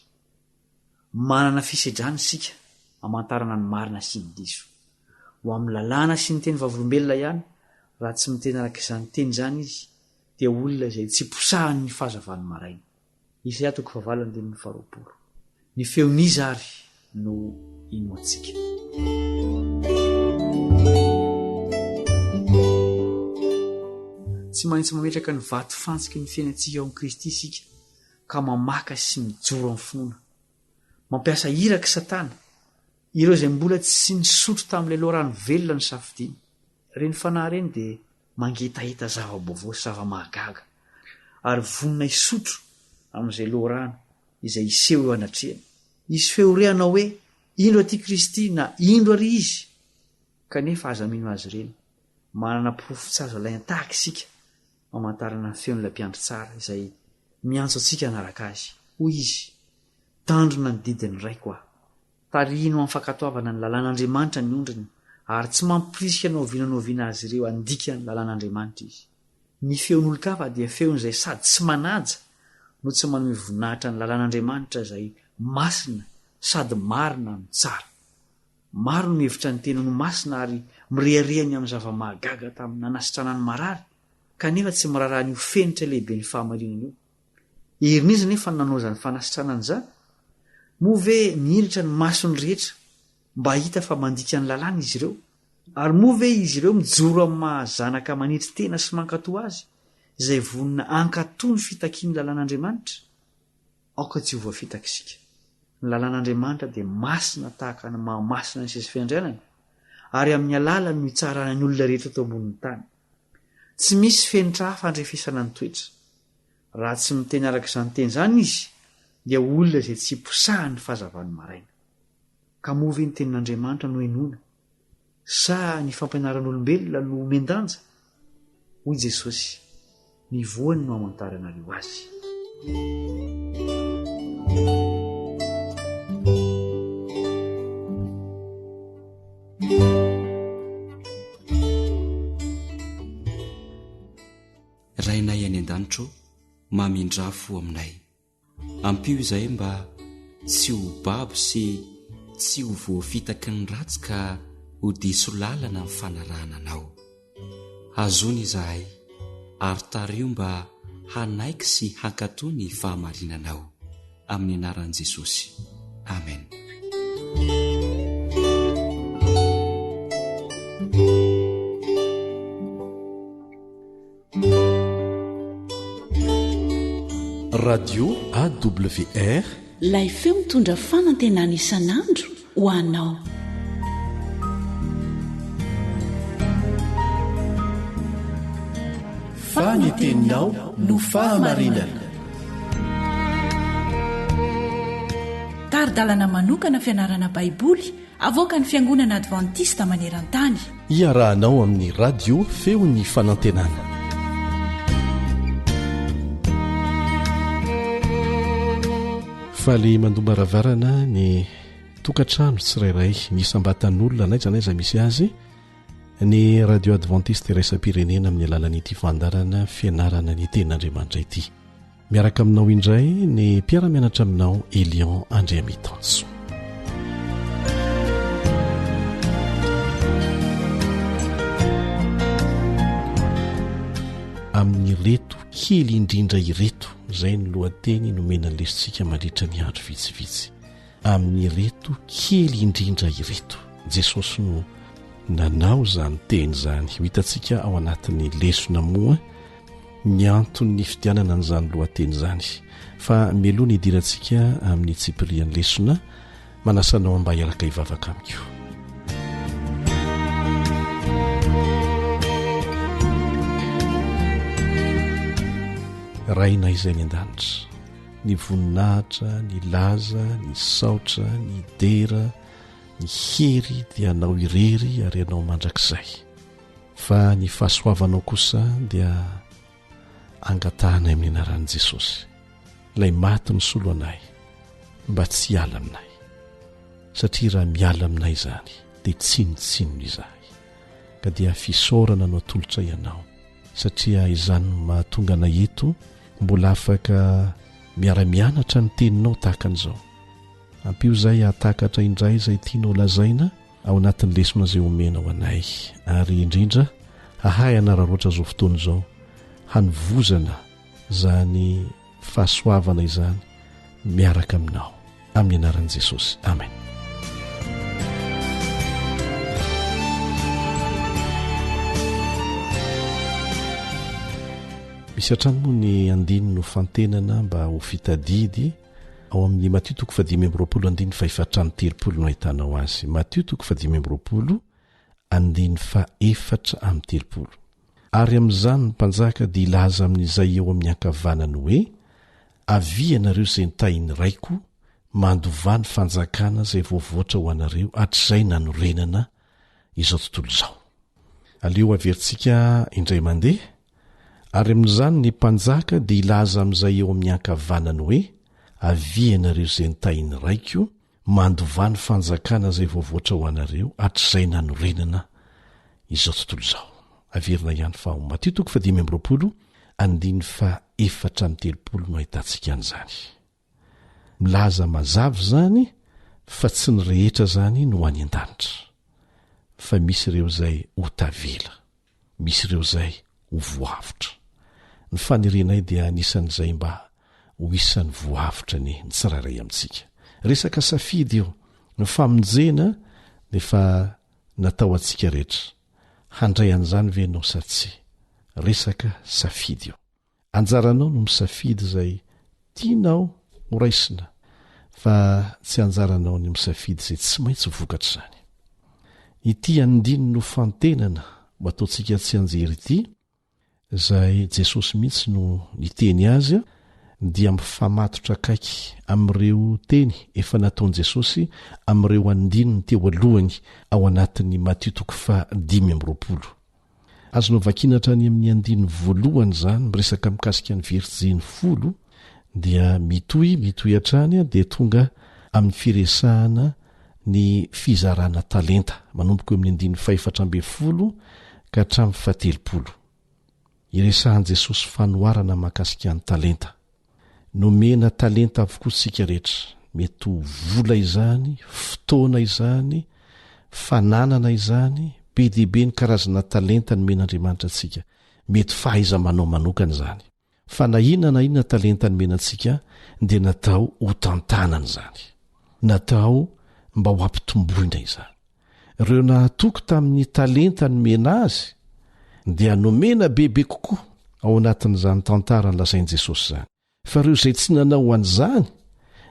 Speaker 9: Manana fisedrana isika hamantarana ny marina sy ny diso ho amin'ny lalàna sy ny teny vavolombelona ihany. Raha tsy miteny araka izany teny izany izy dia olona izay tsy posahany ny fahazavany maraina. Isaia 9:20. Ny feon'izy ary no ino antsika. Tsy maintsy mametraka ny vato fantsiky ny fiainantsika ao amin'i Kristy isika ka mamaka sy mijoro amin'ny finoana. Mampiasa iraka Satana, ireo izay mbola tsy nisotro tamin'ilay loharano velona ny safidiany. Reny fanahy reny dia mangetaheta zava-baovao sy zava-mahagaga ary vonina hisotro amin'izay loharano izay iseho eo anatrehany. Izy feorehana hoe indro aty Kristy na indro ary izy. Kanefa aza mino azy ireny, manana porofo tsy azo alaina tahaka isika mamantarana ny feon'ilay mpiandry tsara izay miantso antsika anaraka azy hoy izy tandrona ny didiny raiko aho tarino amin'ny fankatoavana ny lalàn'andriamanitra ny ondriny ary tsy mampirisika naovinanaoviana azy ireo andika ny lalàn'andriamanitra izy ny feon'olon-kafa dia feon'izay sady tsy manaja no tsy manome voninahitra ny lalàn'andriamanitra izay masina sady marina no tsara maro no mihevitra ny tena no masina ary mirehariany amin'ny zava-mahagaga tamin'ny nanasitrana ny marary kanefa tsy miraraha ny ofenitra lehibe ny fahamarinana io erin'izy nefa nanaozany fanasitrana an'izany moa ve miiritra ny masony rehetra mba hita fa mandika ny lalàna izy ireo ary moa ve izy ireo mijoro amin'ny mahazanaka manitry tena sy mankatoa azy izay vonina ankatoa ny fitakiany lalàn'andriamanitra aoka tsy ho voafitaka isika ny lalàn'andriamanitra dia masina tahaka ny mahamasina ny sesy fiandrianana ary amin'ny alala no hitsarana ny olona rehetra eto ambonin'ny tany tsy misy fenitra hafa andrefesana ny toetra raha tsy miteny araka izany teny izany izy dia olona izay tsy posahany fahazavany maraina ka moa ve ny tenin'andriamanitra no enoina sa ny fampianaran'olombelona no mendanja hoy Jesosy ny voany no amantaranareo azy
Speaker 10: rainay any an-danitro mamindrafo aminay ampio izahay mba tsy ho babo sy tsy ho voafitaky ny ratsy ka ho diso lalana amin'ny fanarahana anao azony izahay ary tario mba hanaiky sy hankatoa ny fahamarinanao amin'ny anaran'i Jesosy amen.
Speaker 3: Radio AWR
Speaker 4: lay feo mitondra fanantenana isan'andro ho anao.
Speaker 3: Fananteninao no fahamarinana.
Speaker 4: Tari-dalana manokana fianarana baiboly avoaka ny Fiangonana Adventista Maneran-tany.
Speaker 3: Iarahanao amin'ny radio feo ny fanantenana. Faly mandombaravarana ny tokantrano tsirairay nisambatan'olona naizanaiza misy azy ny radio adventiste raisa-pirenena amin'ny alalan'ity fandarana fianarana ny tenin'Andriamanitra ity. Miaraka aminao indray ny mpiara-mianatra aminao Elion Andriamitanso. Amin'ny reto kely indrindra ireto izay ny lohateny nomena lesitsika mandritra ny andro vitsivitsy. Amin'ny reto kely indrindra ireto Jesosy no nanao izany teny izany. Hitantsika ao anatin'ny lesona moa ny antony fidianana n'izany lohateny izany. Fa mialoha ny hidirantsika amin'ny tsipirian'ny lesona manasanao mba hiaraka hivavaka amiko. Rainay izay ny an-danitra, ny voninahitra, ny laza, ny saotra, ny dera, ny hery dia anao irery ary anao mandrakizay. Fa ny fahasoavanao kosa dia angatahanay amin'ny anaran'i Jesosy. Ilay maty ny solo anay mba tsy hiala aminay. Satria raha miala aminay izany dia tsinotsinony izahay. Ka dia fisaorana no atolotra ianao. Satria izany mahatonga anay eto mbola afaka miara-mianatra ny teninao tahaka an'izao. Ampio izay hatakatra indray izay tianao lazaina ao anatin'ny lesona izay omena ho anay. Ary indrindra hahay anararoatra izao fotoana izao hanovozana izany fahasoavana izany miaraka aminao amin'ny anaran'i Jesosy. Amen. Misy hatrany moa ny andiny no fantenana mba ho fitadidy ao amin'ny Matthieu 5:24 no ahitanao azy. Matthieu 5:24. Ary amin'izany ny mpanjaka dia ilaza amin'izay eo amin'ny ankavanany hoe avia anareo izay nitahiny raiko mandovany fanjakana izay voavoatra ho anareo hatr'izay nanorenana izao tontolo izao. Aleo averintsika indray mandeha ary amin'izany ny mpanjaka dia ilaza amin'izay eo amin'ny ankavanany hoe avianareo izay nitahiny raiko mandovany fanjakana izay voavoatra ho anareo hatr'izay nanorenana izao tontolo izao. Averina ihany fa ho Matio 5:4-7 no ahitantsika an'izany. Milaza mazava zany fa tsy ny rehetra zany no any an-danitra, fa misy ireo izay ho tavela, misy ireo izay ho voavitra. Ny fanerenay dia anisan'izay mba ho isan'ny voavitra ny tsirairay amintsika. Resaka safidy io, ny famonjena dia fa natao antsika rehetra. Handray an'izany ve ianao sa tsy? Resaka safidy io. Anjaranao no misafidy izay tianao ho raisina, fa tsy anjaranao ny misafidy izay tsy maintsy vokatra izany. Ity andiny no fantenana ho ataontsika tsy anjery ity, izay Jesosy mihitsy no niteny azy dia mifamatotra akaiky amin'ireo teny efa nataon'i Jesosy amin'ireo andininy teo alohany ao anatin'ny Matio 5:20. Azonao vakinatra ny amin'ny andiny voalohany izany miresaka mikasika ny veritsiny 10 dia mitohy hatrany dia tonga amin'ny firesahana ny fizarana talenta manomboka eo amin'ny andiny 4 ka hatramin'ny 70. Iresahan' Jesosy fanoharana mahakasika ny talenta. Nomena talenta avokoa sika rehetra, mety ho vola izany, fotoana izany, fananana izany, be diaibe ny karazana talenta nomen'Andriamanitra antsika, mety fahaiza manao manokana izany. Fa na inona talenta nomenantsika dia natao ho tantanana izany, natao mba ho ampitomboina izany. Ireo nahatoko tamin'ny talenta nomena azy dia nomena bebe kokoa ao anatin'izany tantara nolazain'i Jesosy izany. Fa ireo izay tsy nanao an'izany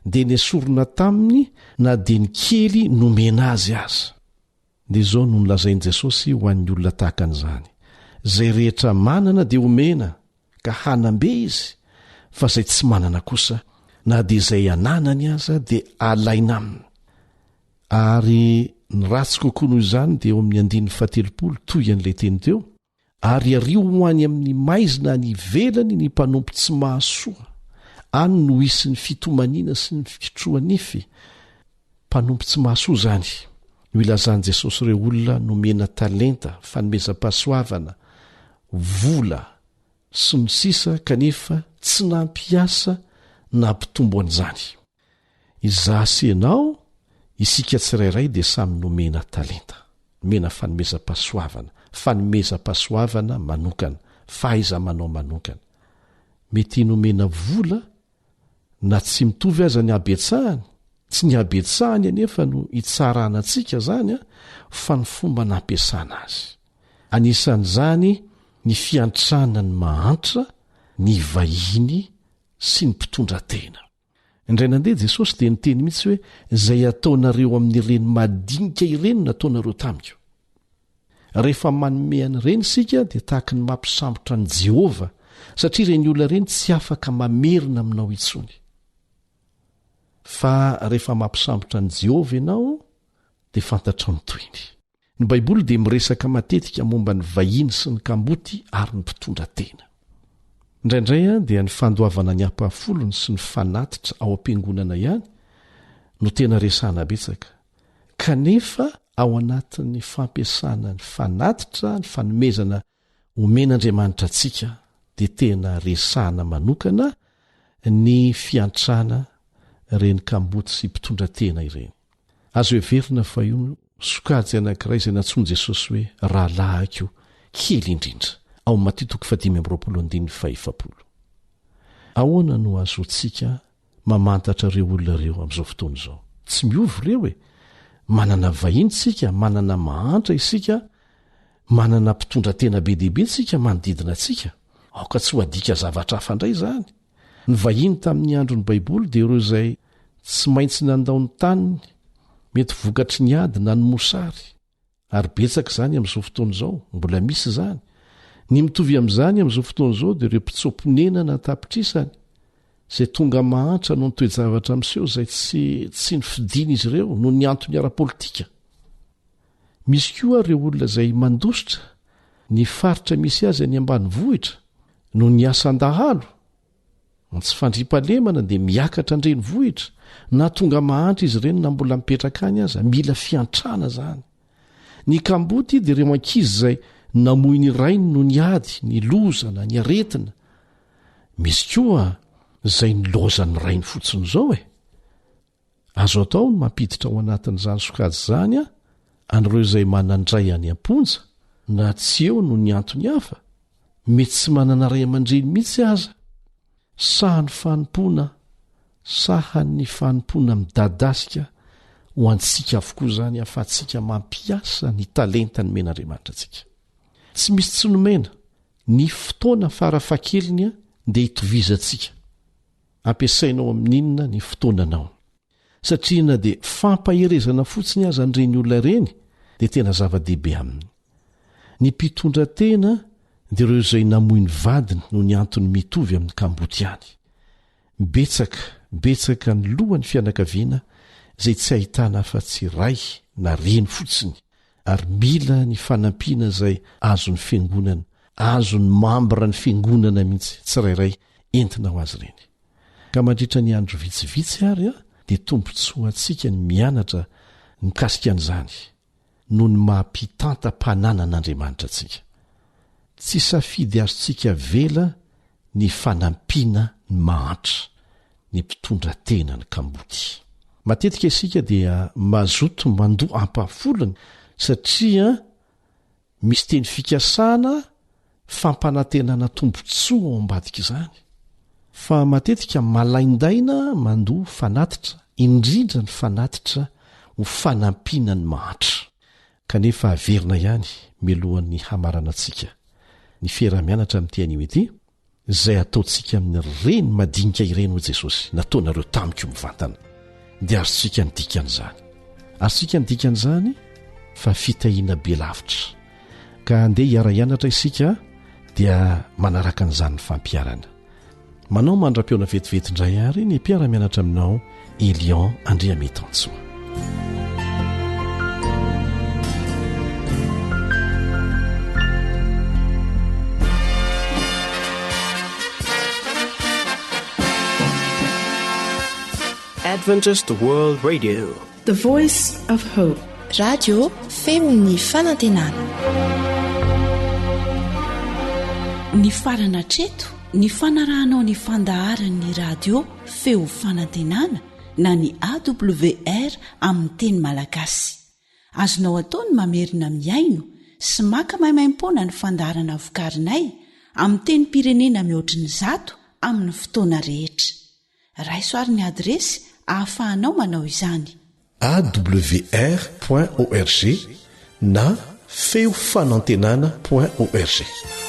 Speaker 3: dia nesorona taminy na dia ny kely nomena azy aza. Dia izao no nolazain'i Jesosy ho an'ny olona tahaka an'izany. Izay rehetra manana dia omena ka hanambe izy, fa izay tsy manana kosa na dia izay ananany aza dia alaina aminy. Ary ny ratsy kokoa noho izany dia eo amin'ny andiny 70 toy an'ilay teny teo, ary ario ho any amin'ny maizina ny velany ny mpanompo tsy mahasoa, any no isy ny fitomaniana sy ny fitroanify. Mpanompo tsy mahasoa zany no ilazan'i Jesosy ireo olona nomena talenta, fanomezam-pahasoavana, vola sy ny sisa kanefa tsy nampiasa na mpitombo an'izany. Izaho ianao, isika tsirairay dia samy nomena talenta, nomena fanomezam-pahasoavana manokana, fahaiza manao manokana. Mety nomena vola na tsy mitovy aza ny habetsahany, tsy ny habetsahany anefa no hitsarana antsika zany fa ny fomba nampiasana azy. Anisan'izany ny fiantrana ny mahantra, ny vahiny sy ny mpitondra tena. Indray nandeha Jesosy dia niteny mihitsy hoe izay ataonareo amin'ireny madinika ireny nataonareo tamiko. Rehefa manome an'ireny sika dia tahaka ny mampisambotra ny Jehova, satria ireny olona ireny tsy afaka mamerina aminao intsony. Fa rehefa mampisambotra ny Jehova ianao dia fantatra ny toiny. Ny Baiboly dia miresaka matetika momba ny vahiny sy ny kamboty ary ny mpitondra tena. Indraindray dia ny fandoavana ny ampahafolony sy ny fanatitra ao am-piangonana ihany no tena resahana betsaka. Kanefa ao anatin'ny fampiasana ny fanatitra, ny fanomezana omen'Andriamanitra antsika dia tena resahana manokana ny fiantrana ireny kamboty sy mpitondra tena ireny. Azo everina fa io sokajy anankiray izay nantsoin'i Jesosy hoe rahalahiko kely indrindra ao Matio 5:20. Ahoana no azotsika mamantatra ireo olona ireo amin'izao fotoana izao? Tsy miovy ireo manana vahiny sika, manana mahantra isika, manana mpitondra tena be diaibe sika manodidina atsika. Aoka tsy ho adika zavatra hafa indray izany. Ny vahiny tamin'ny andron'ny Baiboly dia ireo izay tsy maintsy nandao ny taniny, mety vokatry ny ady na ny mosary, ary betsaka izany amin'izao fotoana izao, mbola misy izany. Ny mitovy amin'izany amin'izao fotoana izao dia ireo mpitsomponena na tapitrisany izay tonga mahantra no ny toe-javatra amin'seho izay tsy ny fidiana izy ireo no ny antony ara-politika. Misy koa ireo olona izay mandositra ny faritra misy azy any ambanivohitra no ny asan-dahalo tsy fandrimpalemana dia miakatra andreny vohitra na tonga mahantra izy ireny na mbola mipetraka any aza mila fiantrana zany. Ny kamboty dia ireo ankizy izay namoy ny rainy no ny ady ny lozana ny aretina. Misy koa izay nilozany rainy fotsiny izao azo atao ny mampiditra ao anatin'izany sokajy zany an'ireo izay manandray any amponja na tsy eo no ny antony hafa mety tsy manana ray aman-dreny mihitsy aza. Sahan'ny fanompoana midadasika ho antsika avokoa zany afatsika mampiasa ny talenta ny men'Andriamanitra antsika. Tsy misy tsy nomena ny fotoana farafakeliny dia hitovizantsika. Ampiasainao amin'inona ny fotoananao. Satria na dia fampaherezana fotsiny aza an'ireny olona ireny dia tena zava-dehibe aminy. Ny mpitondra tena dia ireo izay namoy ny vadiny no ny antony mitovy amin'ny kamboty ihany. Betsaka ny lohan'ny fianakaviana izay tsy ahitana afa-tsy ray na reny fotsiny ary mila ny fanampiana izay azony fiangonana, azony mambra ny fiangonana mihitsy tsirairay entina ho azy ireny. Ka mandritra ny andro vitsivitsy ary dia tombontsoa antsika ny mianatra mikasika an'izany noho ny mampitanta-panana an'Andriamanitra antsika. Tsy safidy azontsika vela ny fanampiana ny mahantra ny mpitondra tena ny kamboty. Matetika isika dia mazoto mandoa ampafolony satria misy teny fikasana fampanantenana tombontsoa ao ambadika izany. Fa matetika malaindaina mandoa fanatitra, indrindra ny fanatitra ho fanampiana ny mahantra. Kanefa averina ihany mialohan'ny hamarana antsika ny fiarah-mianatra amin'ity anio ity izay ataontsika amin'ny reny madinika ireny ho Jesosy nataonareo tamiko mivantana dia azontsika ny dikan'izany. Azontsika ny dikan'izany fa fitahiana be lavitra. Ka andeha hiara-ianatra isika dia manaraka an'izany ny fampiarana. Manao mandra-peona vetivety indray ary ny mpiara-mianatra aminao Elion Andriametansoa.
Speaker 11: Adventist World Radio,
Speaker 2: The Voice of Hope.
Speaker 12: Radio feony fanantenana.
Speaker 4: Ny farana treto ny fanarahanao ny fandaharan'ny radio feo fanantenana na ny AWR amin'ny teny malagasy. Azonao ataony mamerina miaino sy maka mahimaimpona ny fandaharana vokarinay amin'ny teny pirenena mihoatriny 100 amin'ny fotoana rehetra. Raisoaryn'ny adresy ahafahanao manao izany.
Speaker 3: awr.org na feofanantenana.org.